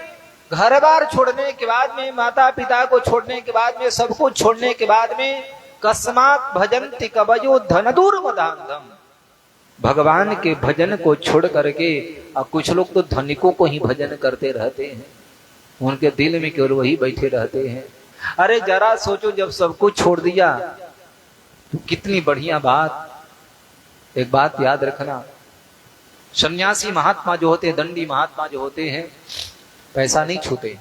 घर बार छोड़ने के बाद में, माता पिता को छोड़ने के बाद में, सब कुछ छोड़ने के बाद में, कस्मात् भजन्ति कवयो धन दुर्मदान्धम्। भगवान के भजन को छोड़ करके और कुछ लोग तो धनिकों को ही भजन करते रहते हैं, उनके दिल में केवल वही बैठे रहते हैं। अरे जरा सोचो, जब सब कुछ छोड़ दिया तो कितनी बढ़िया बात। एक बात याद रखना, सन्यासी महात्मा जो होते हैं, दंडी महात्मा जो होते हैं, पैसा नहीं छूते,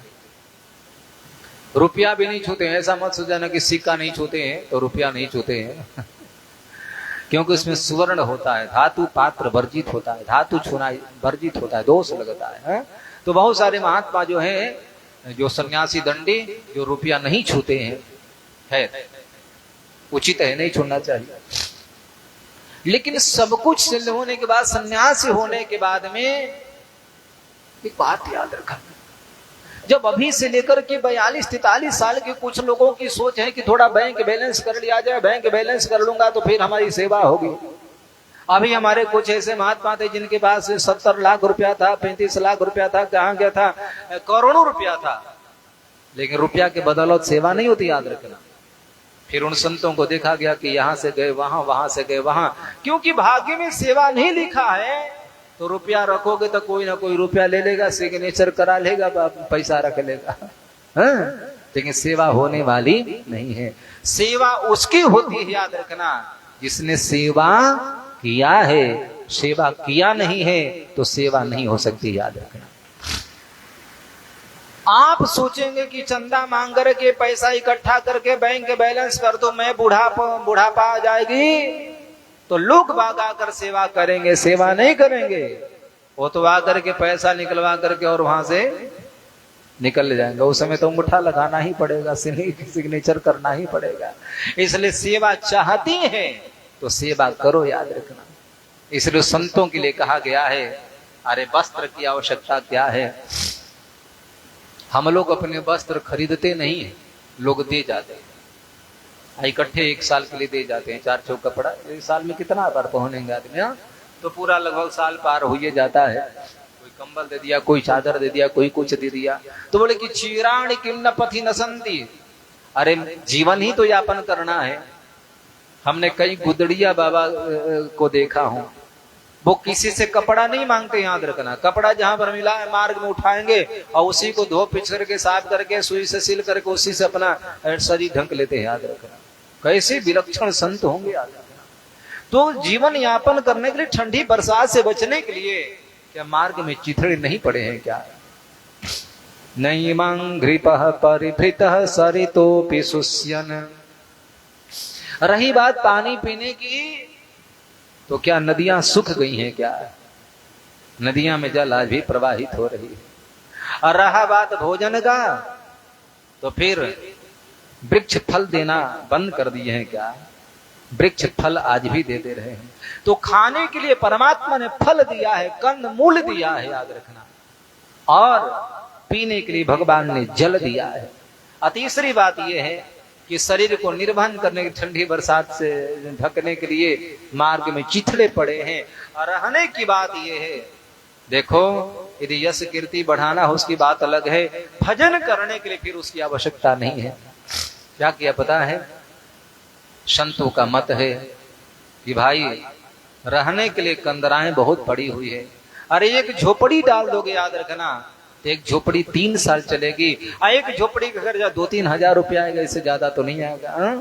रुपया भी नहीं छूते हैं। ऐसा मत सोचना कि सिक्का नहीं छूते हैं तो रुपया नहीं छूते हैं क्योंकि उसमें सुवर्ण होता है, धातु पात्र वर्जित होता है, धातु छूना वर्जित होता है, दोष लगता है। तो बहुत सारे महात्मा जो हैं, जो सन्यासी दंडी, जो रुपया नहीं छूते हैं, है उचित है, नहीं छूना चाहिए। लेकिन सब कुछ सिद्ध होने के बाद, सन्यासी होने के बाद में एक बात याद रखना, जब अभी से लेकर के 42-43 साल के कुछ लोगों की सोच है कि थोड़ा बैंक बैलेंस कर लिया जाए, बैंक बैलेंस कर लूंगा तो फिर हमारी सेवा होगी। अभी हमारे कुछ ऐसे महात्मा थे जिनके पास 70 लाख रुपया था, 35 लाख रुपया था, कहाँ गया था, करोड़ों रुपया था, लेकिन रुपया के बदौलत सेवा नहीं होती, याद रखना। फिर उन संतों को देखा गया कि यहाँ से गए वहां, वहां से गए वहां, क्योंकि भाग्य में सेवा नहीं लिखा है। तो रुपया रखोगे तो कोई ना कोई रुपया ले लेगा, सिग्नेचर करा लेगा, पैसा रख लेगा, लेकिन सेवा होने वाली नहीं है। सेवा उसकी होती है, याद रखना, जिसने सेवा किया है सेवा किया नहीं है तो सेवा नहीं हो सकती, याद रखना। आप सोचेंगे कि चंदा मांग करके पैसा इकट्ठा करके बैंक बैलेंस कर दो, मैं बुढ़ापा आ जाएगी तो लोग बाग आकर सेवा करेंगे, सेवा नहीं करेंगे। वो तो आकर के पैसा निकलवा करके और वहां से निकल जाएंगे। उस समय तो अंगूठा लगाना ही पड़ेगा, सिग्नेचर करना ही पड़ेगा। इसलिए सेवा चाहती है तो सेवा करो, याद रखना। इसलिए संतों के लिए कहा गया है, अरे वस्त्र की आवश्यकता क्या है। हम लोग अपने वस्त्र खरीदते नहीं है, लोग दे जाते हैं इकट्ठे, एक साल के लिए दे जाते हैं 4 चौक कपड़ा। एक साल में कितना बार पहनेंगे आदमी, हाँ? तो पूरा लगभग साल पार हो ही जाता है। कोई कंबल दे दिया, कोई चादर दे दिया, कोई कुछ दे दिया। तो बोले कि चीराण किन्न पथि नसंती, अरे जीवन ही तो यापन करना है। हमने कई गुदड़िया बाबा को देखा हूं, वो किसी से कपड़ा नहीं मांगते, याद रखना। कपड़ा जहां पर मिला है मार्ग में उठाएंगे और उसी को धो पिच करके साफ करके सुई से सिल करके उसी से अपना शरीर ढक लेते हैं, याद रखना। कैसे विलक्षण संत होंगे, याद रखना। तो जीवन यापन करने के लिए, ठंडी बरसात से बचने के लिए क्या मार्ग में चिथड़े नहीं पड़े हैं क्या? नहीं मांघ्रिपः परिभृतः सरितोऽपि शुष्यन्। रही बात पानी पीने की, तो क्या नदियां सूख गई हैं क्या? नदियां में जल आज भी प्रवाहित हो रही है। और रहा बात भोजन का, तो फिर वृक्ष फल देना बंद कर दिए हैं क्या? वृक्ष फल आज भी देते रहे हैं। तो खाने के लिए परमात्मा ने फल दिया है, कंद मूल दिया है, याद रखना। और पीने के लिए भगवान ने जल दिया है। और तीसरी बात यह है कि शरीर को निर्वहन करने की, ठंडी बरसात से ढकने के लिए मार्ग में चिथड़े पड़े हैं। और रहने की बात यह है, देखो यदि यश कीर्ति बढ़ाना हो उसकी बात अलग है, भजन करने के लिए फिर उसकी आवश्यकता नहीं है। क्या किया पता है? संतों का मत है कि भाई रहने के लिए कंदराएं बहुत पड़ी हुई है। अरे एक झोपड़ी डाल दोगे, याद रखना, एक झोपड़ी 3 साल चलेगी। एक झोपड़ी का खर्चा 2-3 हजार रुपया आएगा, इससे ज्यादा तो नहीं आएगा।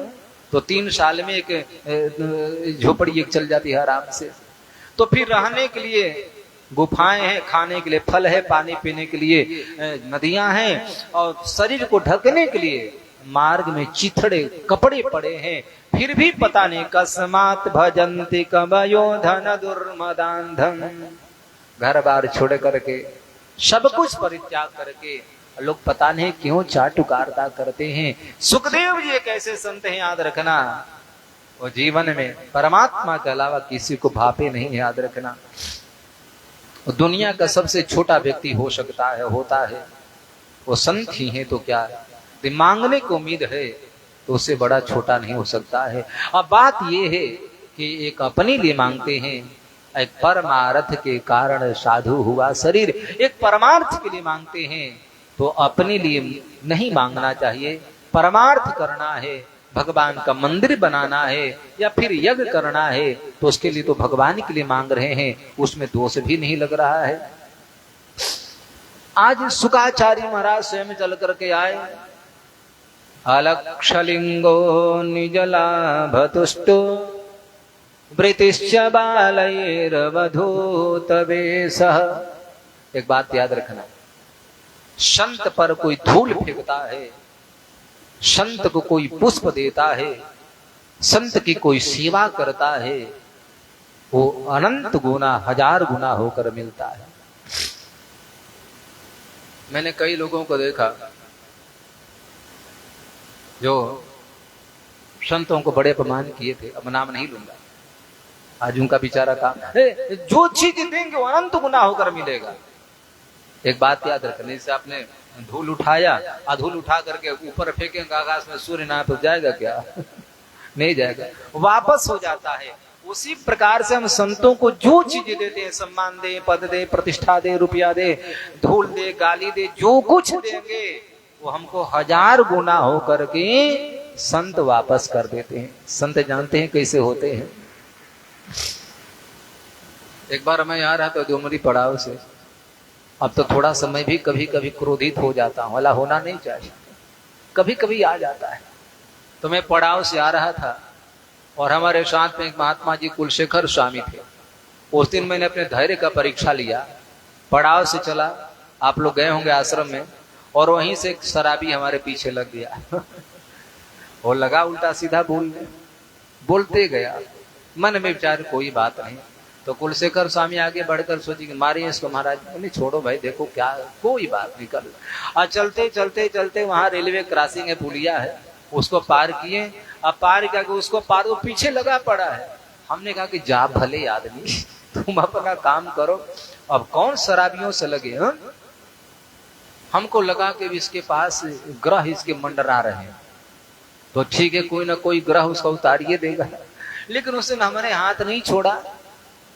तो 3 साल में एक झोपड़ी एक चल जाती है आराम से। तो फिर रहने के लिए गुफाएं हैं, खाने के लिए फल है, पानी पीने के लिए नदियां हैं, और शरीर को ढकने के लिए मार्ग में चिथड़े कपड़े पड़े हैं। फिर भी पता नहीं कस्मात भजन्ति कवयो धन दुर्मदान्धं। घर बार छोड़ करके, सब कुछ परित्याग करके लोग पता नहीं क्यों चाटुकारिता करते हैं। सुखदेव जी एक ऐसे संत हैं, याद रखना, वो जीवन में परमात्मा के अलावा किसी को भापे नहीं, याद रखना। दुनिया का सबसे छोटा व्यक्ति हो सकता है, होता है, वो संत ही है। तो क्या है, मांगने को उम्मीद है तो उससे बड़ा छोटा नहीं हो सकता है। अब बात यह है कि एक अपने लिए मांगते हैं, एक परमार्थ के कारण साधु हुआ शरीर। एक परमार्थ के लिए मांगते हैं तो अपने लिए नहीं मांगना चाहिए। परमार्थ करना है, भगवान का मंदिर बनाना है या फिर यज्ञ करना है, तो उसके लिए तो भगवान के लिए मांग रहे हैं, उसमें दोष भी नहीं लग रहा है। आज शुकाचार्य महाराज स्वयं चल करके आए, अलक्षलिंगो निजलाभतुष्टो वृतिश्च बालैर्वधूतवेशः। एक बात याद रखना, संत पर कोई धूल फेंकता है, संत को कोई पुष्प देता है, संत की कोई सेवा करता है, वो अनंत गुना, 1000 गुना होकर मिलता है। मैंने कई लोगों को देखा जो संतों को बड़े अपमान किए थे, अब नाम नहीं लूंगा, आज उनका बेचारा काम, जो चीज देंगे वो अनंत गुना होकर मिलेगा। एक बात याद रखने से, आपने धूल उठाया, धूल उठा करके ऊपर फेंकेंगे आकाश में, सूर्य ना तो जाएगा क्या? नहीं जाएगा, वापस हो जाता है। उसी प्रकार से हम संतों को जो चीजें देते हैं, सम्मान दे, पद दे, प्रतिष्ठा दे, रुपया दे, धूल दे, गाली दे, जो कुछ देंगे वो हमको 1000 गुना हो करके संत वापस कर देते हैं। संत जानते हैं कैसे होते हैं। एक बार मैं आ रहा था डोमरी पड़ाव से, अब तो थोड़ा समय भी कभी कभी क्रोधित हो जाता हूं, वाला होना नहीं चाहिए, कभी कभी आ जाता है। तो मैं पड़ाव से आ रहा था और हमारे साथ में एक महात्मा जी कुलशेखर स्वामी थे। उस दिन मैंने अपने धैर्य का परीक्षा लिया। पड़ाव से चला, आप लोग गए होंगे आश्रम में, और वहीं से एक शराबी हमारे पीछे लग गया वो लगा उल्टा सीधा बोलते गया। मन में विचार कोई बात नहीं। तो कुलशेखर स्वामी आगे बढ़कर सोचे कि मारिए इसको महाराज। बोले छोड़ो भाई, देखो क्या, कोई बात नहीं कर। और चलते चलते चलते वहां रेलवे क्रॉसिंग है, पुलिया है, उसको पार किए। अब पार करके उसको पार, वो पीछे लगा पड़ा है। हमने कहा कि जा भले आदमी, तुम अपना काम करो, अब कौन शराबियों से लगे। हमको लगा कि इसके पास ग्रह इसके मंडरा रहे हैं, तो ठीक है, कोई ना कोई ग्रह उसका उतारिए देगा। लेकिन उसने हमारे हाथ नहीं छोड़ा,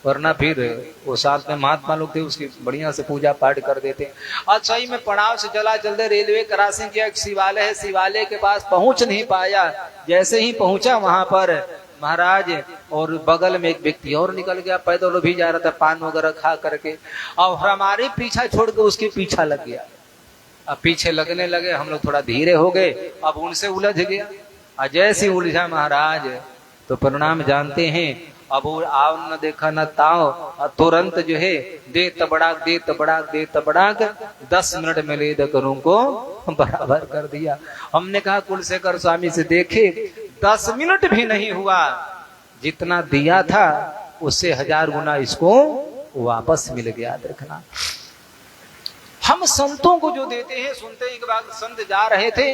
वरना फिर वो साथ में महात्मा लोग थे, उसकी बढ़िया से पूजा पाठ कर देते। और सही में पड़ाव से चला चलते रेलवे क्रॉसिंग किया, एक शिवालय है, शिवालय के पास पहुंच नहीं पाया। जैसे ही पहुंचा वहां पर महाराज, और बगल में एक व्यक्ति और निकल गया, पैदल भी जा रहा था पान वगैरह खा करके, और हमारे पीछा छोड़ के उसके पीछा लग गया। अब पीछे लगने लगे, हम लोग थोड़ा धीरे हो गए, अब उनसे उलझ गया। और जैसे उलझा महाराज तो परिणाम जानते हैं। अब वो आव न देखा न ताव, तुरंत जो है दे तबड़ाक 10 मिनट में ले देकर उनको बराबर कर दिया। हमने कहा कुलशेखर स्वामी से, देखे 10 मिनट भी नहीं हुआ, जितना दिया था उससे 1000 गुना इसको वापस मिल गया। देखना, हम संतों को जो देते हैं, सुनते एक बार संत जा रहे थे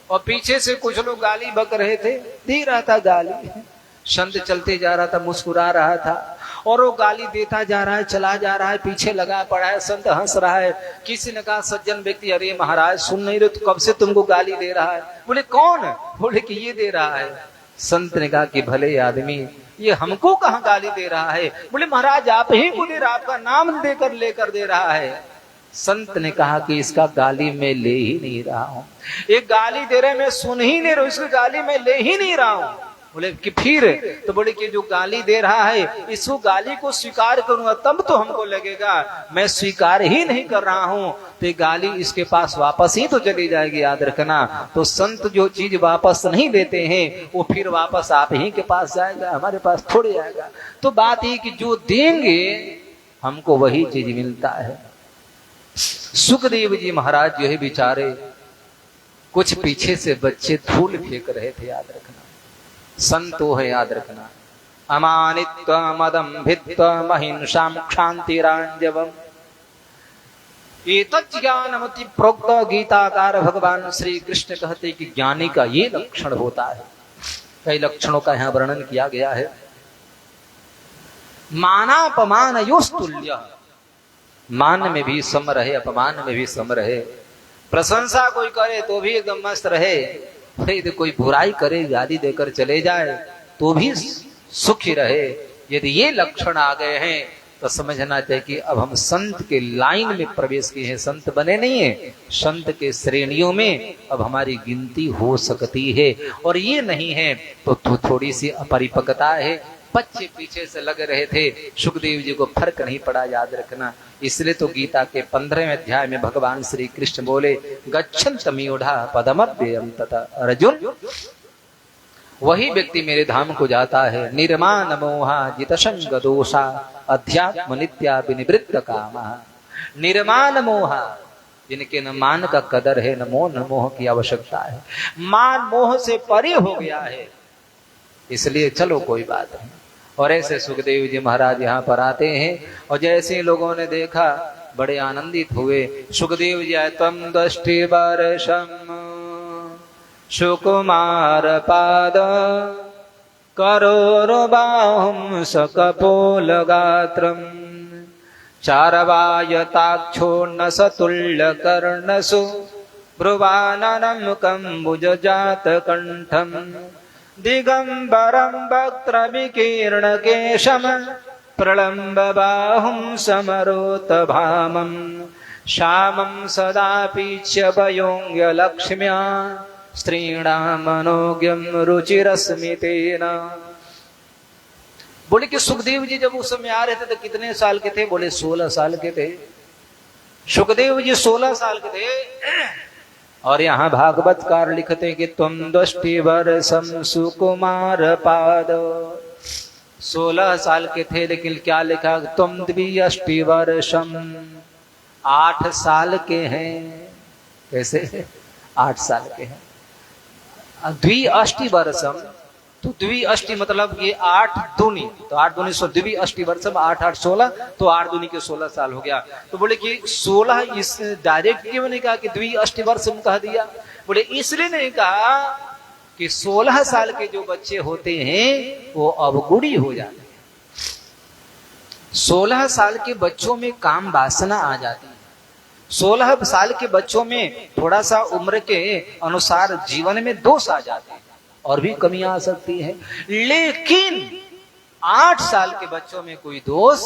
और पीछे से कुछ लोग गाली बक रहे थे, दे रहा था गाली। संत चलते जा रहा था, मुस्कुरा रहा था, और वो गाली देता जा रहा है, चला जा रहा है, पीछे लगा पड़ा है। संत हंस रहा है। किसी ने कहा, सज्जन व्यक्ति, अरे महाराज सुन नहीं रहे, तो कब से तुमको गाली दे रहा है? बोले कौन? बोले कि ये दे रहा है। संत ने कहा कि भले आदमी, ये हमको कहाँ गाली दे रहा है? बोले महाराज आप ही को दे रहा, आपका नाम लेकर दे रहा है। संत ने कहा कि इसका गाली मैं ले ही नहीं रहा हूं, एक गाली दे रहे मैं सुन ही नहीं रहा हूं, इसकी गाली मैं ले ही नहीं रहा हूं। बोले कि फिर? तो बोले कि जो गाली दे रहा है, इसको गाली को स्वीकार करूंगा तब तो हमको लगेगा, मैं स्वीकार ही नहीं कर रहा हूं तो ये गाली इसके पास वापस ही तो चली जाएगी। याद रखना, तो संत जो चीज वापस नहीं देते हैं वो फिर वापस आप ही के पास जाएगा, हमारे पास थोड़ी आएगा। तो बात ये कि जो देंगे हमको वही चीज मिलता है। सुखदेव जी महाराज जो है बेचारे, कुछ पीछे से बच्चे धूल फेंक रहे थे। याद रखना, संतो है, याद रखना। अमानित्व मदम्भित्व महिंसाम क्षांतिरांजवम, एतत् ज्ञानमति प्रोक्त गीताकार भगवान श्री कृष्ण कहते कि ज्ञानी का ये लक्षण होता है। कई लक्षणों का यहाँ वर्णन किया गया है। मानापमान योस्तुल्य, मान में भी सम रहे, अपमान में भी सम रहे। प्रशंसा कोई करे तो भी एकदम मस्त रहे, कोई बुराई करे, गाली देकर चले जाए तो भी सुखी रहे। यदि ये लक्षण आ गए हैं तो समझना चाहिए कि अब हम संत के लाइन में प्रवेश किए हैं, संत बने नहीं है, संत के श्रेणियों में अब हमारी गिनती हो सकती है। और ये नहीं है तो थोड़ी सी अपरिपक्वता है। बच्चे पीछे से लगे रहे थे, सुखदेव जी को फर्क नहीं पड़ा। याद रखना, इसलिए तो गीता के 15वें अध्याय में भगवान श्री कृष्ण बोले, गच्छन्तमीढ़ा पदमभ्ययं तथा अर्जुन, वही व्यक्ति मेरे धाम को जाता है, निर्माण मोहा जितसंग दोषा अध्यात्म नित्या विनिवृत्त कामा। निर्माण मोहा, जिनके न मान का कदर है, न मोह की आवश्यकता है, मान मोह से परे हो गया है, इसलिए चलो कोई बात नहीं। और ऐसे सुखदेव जी महाराज यहाँ पर आते हैं और जैसे लोगों ने देखा बड़े आनंदित हुए। सुखदेव जी आए, तम दृष्टि वर्षम सुकुमार पाद करोरुबाहुं सकपोल गात्रम चारवायताक्षो न सतुल्य कर्णसु ब्रुवाननं कम्बुजजात कंठम दिगंबरं वक्त्रविकीर्ण केशम प्रलम्ब बाहुं समरोत भामं श्यामं सदा पीच्य वयोंग्य लक्ष्म्या स्त्रीणां मनोज्ञं रुचिरस्मितेन। बोले कि सुखदेव जी जब उस समय आ रहे थे तो कितने साल के थे? बोले 16 साल के थे। सुखदेव जी 16 साल के थे। और यहाँ भागवतकार लिखते कि तुम दृष्टि वर्षम सुकुमार पाद, 16 साल के थे, लेकिन क्या लिखा, तुम द्विअष्टि वर्षम, 8 साल के हैं। कैसे? 8 साल के हैं। द्विअष्टि वर्षम, तो द्विअष्टि मतलब ये 8 दूनी, तो 8 दूनी 16, द्विअष्टि वर्षम 8 8 16, तो 8 दूनी के 16 साल हो गया। तो बोले कि 16 इस डायरेक्ट क्यों नहीं कहा कि द्विअष्टि वर्षम कह दिया? बोले इसलिए नहीं कहा कि 16 साल के जो बच्चे होते हैं वो अवगुणी हो जाते हैं। 16 साल के बच्चों में काम वासना आ जाती है। 16 साल के बच्चों में थोड़ा सा उम्र के अनुसार जीवन में दोष आ जाते हैं और भी कमियां आ सकती है, लेकिन 8 साल के बच्चों में कोई दोष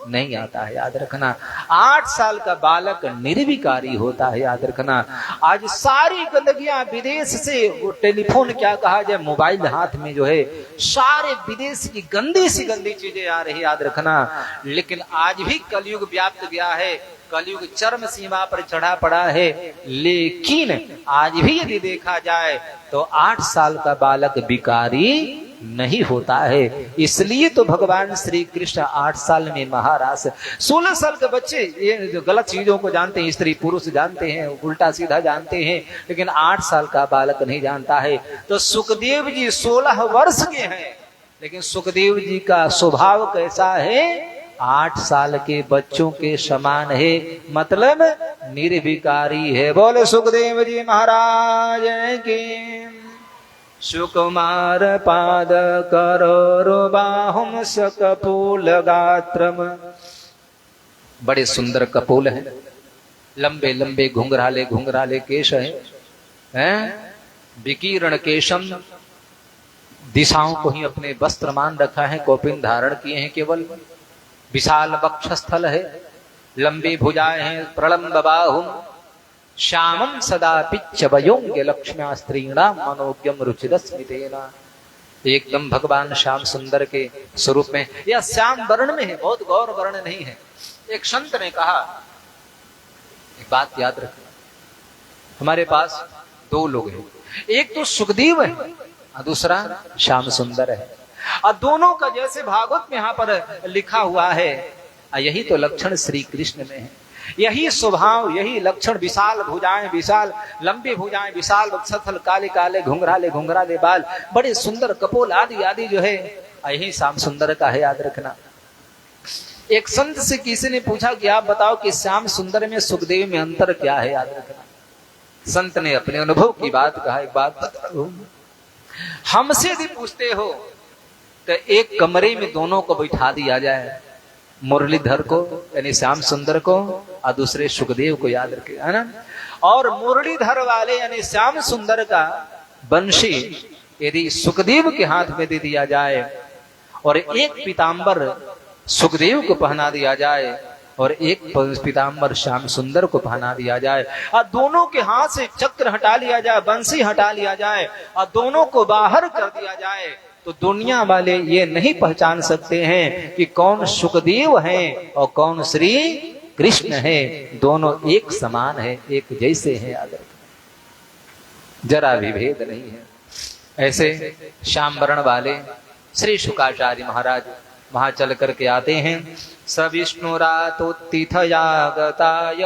नहीं आता है, याद रखना। 8 साल का बालक निर्विकारी होता है, याद रखना। आज सारी गंदगियां विदेश से, वो टेलीफोन क्या कहा जाए, मोबाइल हाथ में जो है, सारे विदेश की गंदी सी गंदी चीजें आ रही, याद रखना। लेकिन आज भी कलयुग व्याप्त गया है, कलयुग चरम सीमा पर चढ़ा पड़ा है, लेकिन आज भी यदि देखा जाए तो 8 साल का बालक विकारी नहीं होता है। इसलिए तो भगवान श्री कृष्ण 8 साल में महाराज, 16 साल के बच्चे ये जो गलत चीजों को जानते हैं, स्त्री पुरुष जानते हैं, उल्टा सीधा जानते हैं, लेकिन 8 साल का बालक नहीं जानता है। तो सुखदेव जी 16 वर्ष के हैं, लेकिन सुखदेव जी का स्वभाव कैसा है? 8 साल के बच्चों के समान है, मतलब निर्विकारी है। बोले सुखदेव जी महाराज की। सुकुमार पाद करोरु बाहुम सकपूल गात्रम, बड़े सुंदर कपोल हैं, लंबे लंबे घुंघराले घुंघराले केश हैं, विकीर्ण केशम, दिशाओं को ही अपने वस्त्र मान रखा है, कौपिन धारण किए हैं केवल, विशाल वक्षस्थल है, लंबी भुजाएं हैं, प्रलंब बाहुम, श्यामम सदा पिच्चवयोंग्य लक्ष्म्या स्त्रीणाम मनोज्ञम रुचिरस्मितेना। एकदम भगवान श्याम सुंदर के स्वरूप में, यह श्याम वर्ण में है, बहुत गौर वर्ण नहीं है। एक संत ने कहा, एक बात याद रखना, हमारे पास 2 लोग हैं, एक तो सुखदेव है और दूसरा श्याम सुंदर है, और दोनों का जैसे भागवत में यहाँ पर लिखा हुआ है, यही तो लक्षण श्री कृष्ण में है, यही स्वभाव, यही लक्षण, विशाल भुजाएं, विशाल लंबी भुजाएं, विशाल वक्षस्थल, काले काले घुंघराले घुंघराले बाल, बड़े सुंदर कपोल आदि आदि जो है, यही श्याम सुंदर का है, याद रखना। एक संत से किसी ने पूछा कि आप बताओ कि श्याम सुंदर में सुखदेव में अंतर क्या है, याद रखना। संत ने अपने अनुभव की बात कहा, एक बात बताओ, हमसे यदि पूछते हो तो एक कमरे में दोनों को बैठा दिया जाए, मुरलीधर को यानी श्याम सुंदर को और दूसरे सुखदेव को, याद रखे, है ना। और मुरलीधर वाले यानी श्याम सुंदर का बंशी यदि सुखदेव के हाथ में दे दिया जाए और एक पीतांबर सुखदेव को पहना दिया जाए और एक पीतांबर श्याम सुंदर को पहना दिया जाए, और दोनों के हाथ से चक्र हटा लिया जाए, बंसी हटा लिया जाए और दोनों को बाहर कर दिया जाए, तो दुनिया वाले ये नहीं पहचान सकते हैं कि कौन सुखदेव हैं और कौन श्री कृष्ण है। दोनों एक समान है, एक जैसे हैं, याद रखना, जरा भी भेद नहीं है। ऐसे श्याम वर्ण वाले श्री शुकाचार्य महाराज वहां चल करके आते हैं। स विष्णुरातोत्थितयागताय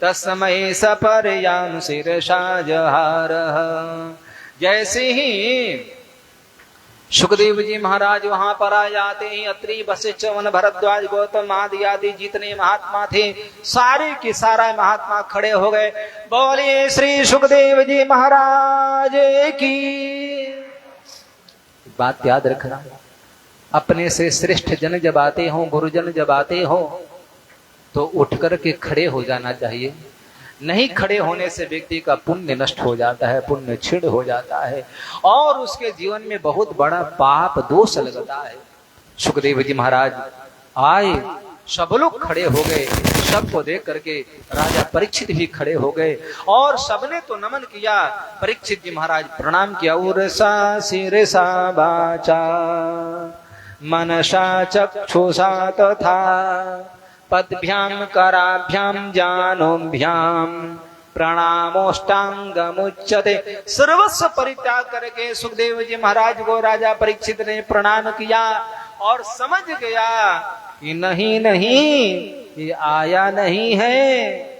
तस्मै सपर्यां शिरसा जहारः। जैसे ही सुखदेव जी महाराज वहां पर आ जाते हैं, अत्रि वशिष्ठ वन भरद्वाज गौतम आदि आदि जितने महात्मा थे, सारे के सारा महात्मा खड़े हो गए। बोले श्री सुखदेव जी महाराज की। बात याद रखना, अपने से श्रेष्ठ जन जब आते हो, गुरुजन जब आते हो, तो उठ करके खड़े हो जाना चाहिए। नहीं खड़े होने से व्यक्ति का पुण्य नष्ट हो जाता है, पुण्य क्षीण हो जाता है और उसके जीवन में बहुत बड़ा पाप दोष लगता है। सुखदेव जी महाराज आए, सब लोग खड़े हो गए, सबको देख करके राजा परीक्षित भी खड़े हो गए और सबने तो नमन किया। परीक्षित जी महाराज प्रणाम किया। उरसा शिरसा वाचा मनसा चक्षुषा तथा पद्भ्याम कराभ्याम जानोभ्याम प्रणामोष्टांगमुच्यते। सर्वस्व परित्याग करके सुखदेव जी महाराज को राजा परीक्षित ने प्रणाम किया और समझ गया कि नहीं नहीं ये आया नहीं है,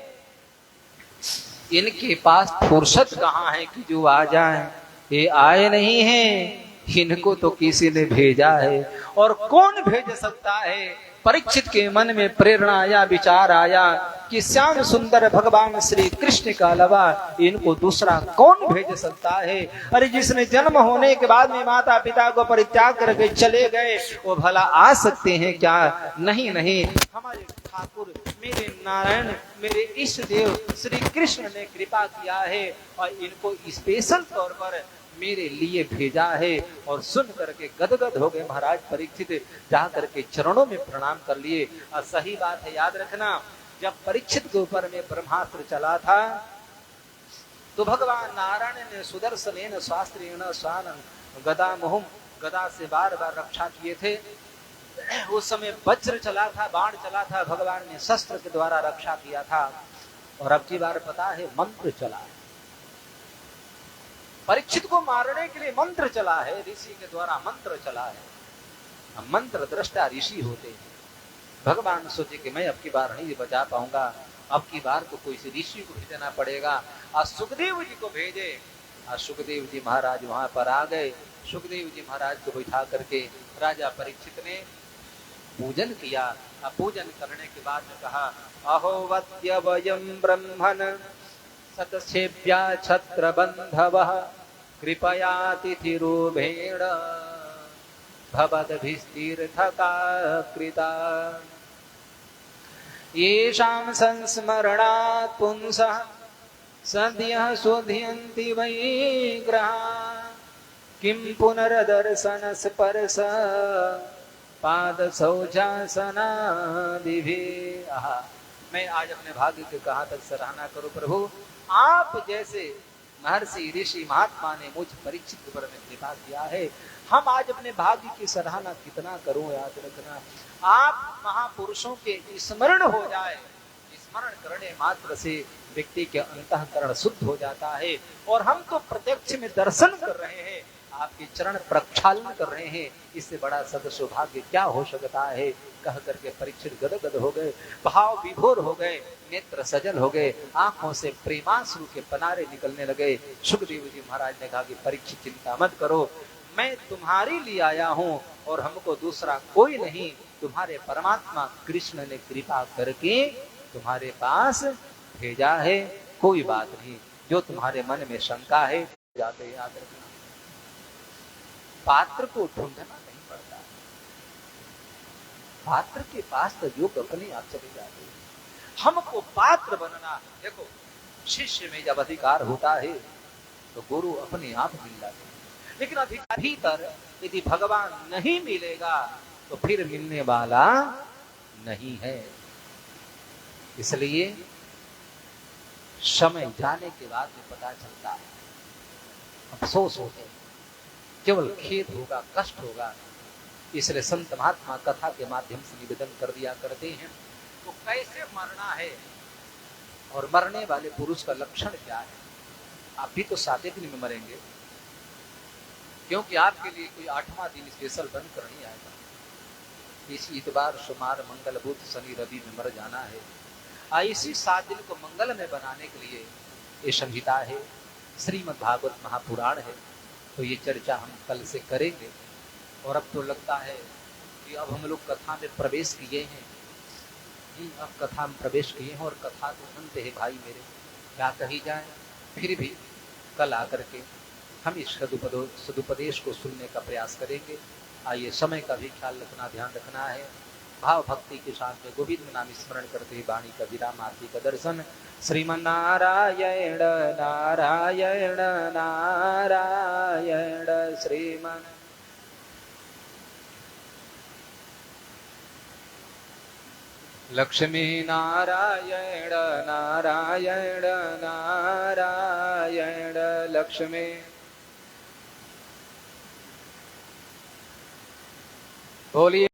इनके पास फुर्सत कहाँ है कि जो आ जाए, ये आए नहीं हैं, इनको तो किसी ने भेजा है। और कौन भेज सकता है? परीक्षित के मन में प्रेरणा आया, विचार आया कि श्याम सुंदर भगवान श्री कृष्ण का अलावा इनको दूसरा कौन भेज सकता है? अरे जिसने जन्म होने के बाद में माता पिता को परित्याग करके चले गए, वो भला आ सकते हैं क्या? नहीं नहीं, हमारे ठाकुर मेरे नारायण मेरे इष्ट देव श्री कृष्ण ने कृपा किया है और इनको स्पेशल तौर पर मेरे लिए भेजा है। और सुन करके गदगद हो गए महाराज परीक्षित, जा करके चरणों में प्रणाम कर लिए। और सही बात है, याद रखना, जब परीक्षित के ऊपर में ब्रह्मास्त्र चला था तो भगवान नारायण ने सुदर्शनेन शास्त्रेण स्वानन गदा मुहुम, गदा से बार बार रक्षा किए थे। उस समय वज्र चला था, बाण चला था, भगवान ने शस्त्र के द्वारा रक्षा किया था। और अब की बार पता है मंत्र चला है, परीक्षित को मारने के लिए मंत्र चला है, ऋषि के द्वारा मंत्र चला है। मंत्र दृष्टा ऋषि होते हैं। भगवान सोचे कि मैं अब की बार नहीं बचा पाऊंगा, अब की बार तो कोई ऋषि को भेजना पड़ेगा। आज सुखदेव जी को भेजे। आज सुखदेव जी महाराज वहां पर आ गए। सुखदेव जी महाराज को बैठा करके राजा परीक्षित ने पूजन किया। अब पूजन करने के बाद में कहा, अहो वद्य वयम ब्रह्मन सतसेव्या छत्र बंधवः कृपया तिथिरूपेण भवद्भिस्तीर्थका कृता येषां संस्मरणात् पुंसः सद्यः शुध्यन्ति वै ग्रहाः किं पुनर्दर्शनस्पर्श पादशौचासनादिभिः। मैं आज अपने भाग्य की कहाँ तक सराहना करूं प्रभु, आप जैसे महर्षि ऋषि महात्मा ने मुझ परीक्षित के ऊपर में कृपा किया है। हम आज अपने भाग्य की सराहना कितना करूं, याद रखना, आप महापुरुषों के स्मरण हो जाए, स्मरण करने मात्र से व्यक्ति के अंतःकरण शुद्ध हो जाता है। और हम तो प्रत्यक्ष में दर्शन कर रहे हैं, आपके चरण प्रक्षालन कर रहे हैं, इससे बड़ा सद सौभाग्य क्या हो सकता है? कह करके परीक्षित गदगद हो गए, भाव विभोर हो गए, नेत्र सजल हो गए, आंखों से प्रेमाश्रु के पनारे निकलने लगे। सुखदेव जी महाराज ने कहा कि परीक्षित चिंता मत करो, मैं तुम्हारे लिए आया हूं और हमको दूसरा कोई नहीं, तुम्हारे परमात्मा कृष्ण ने कृपा करके तुम्हारे पास भेजा है। कोई बात नहीं, जो तुम्हारे मन में शंका है जाते याद रखना, पात्र को ढूंढना नहीं पड़ता, पात्र के पास तो योग अपने आप चले जाते हैं। हमको पात्र बनना, देखो शिष्य में जब अधिकार होता है तो गुरु अपने आप मिल जाते हैं, लेकिन अधिकार भीतर यदि भगवान नहीं मिलेगा तो फिर मिलने वाला नहीं है। इसलिए समय जाने के बाद में पता चलता है, अफसोस होते हैं, केवल खेद होगा, कष्ट होगा। इसलिए संत महात्मा कथा के माध्यम से निवेदन कर दिया करते हैं तो कैसे मरना है और मरने वाले पुरुष का लक्षण क्या है। आप भी तो 7 दिन में मरेंगे, क्योंकि आपके लिए कोई 8वां दिन स्पेशल बनकर नहीं आएगा। इसी इतवार सोमवार मंगल बुध शनि रवि में मर जाना है। इसी 7 दिन को मंगल में बनाने के लिए ये संहिता है, श्रीमद् भागवत महापुराण है। तो ये चर्चा हम कल से करेंगे। और अब तो लगता है कि अब हम लोग कथा में प्रवेश किए हैं, अब कथा में प्रवेश किए हैं और कथा तो अंत है भाई मेरे, क्या कही जाए। फिर भी कल आकर के हम इस सदुपदेश को सुनने का प्रयास करेंगे। आइए, समय का भी ख्याल रखना, ध्यान रखना है। भाव भक्ति के साथ में गोविंद नाम स्मरण करते हुए वाणी का विराम, आरती का दर्शन। श्रीमन्नारायण नारायण नारायण श्रीमन लक्ष्मी नारायण नारायण नारायण लक्ष्मी। बोलिए।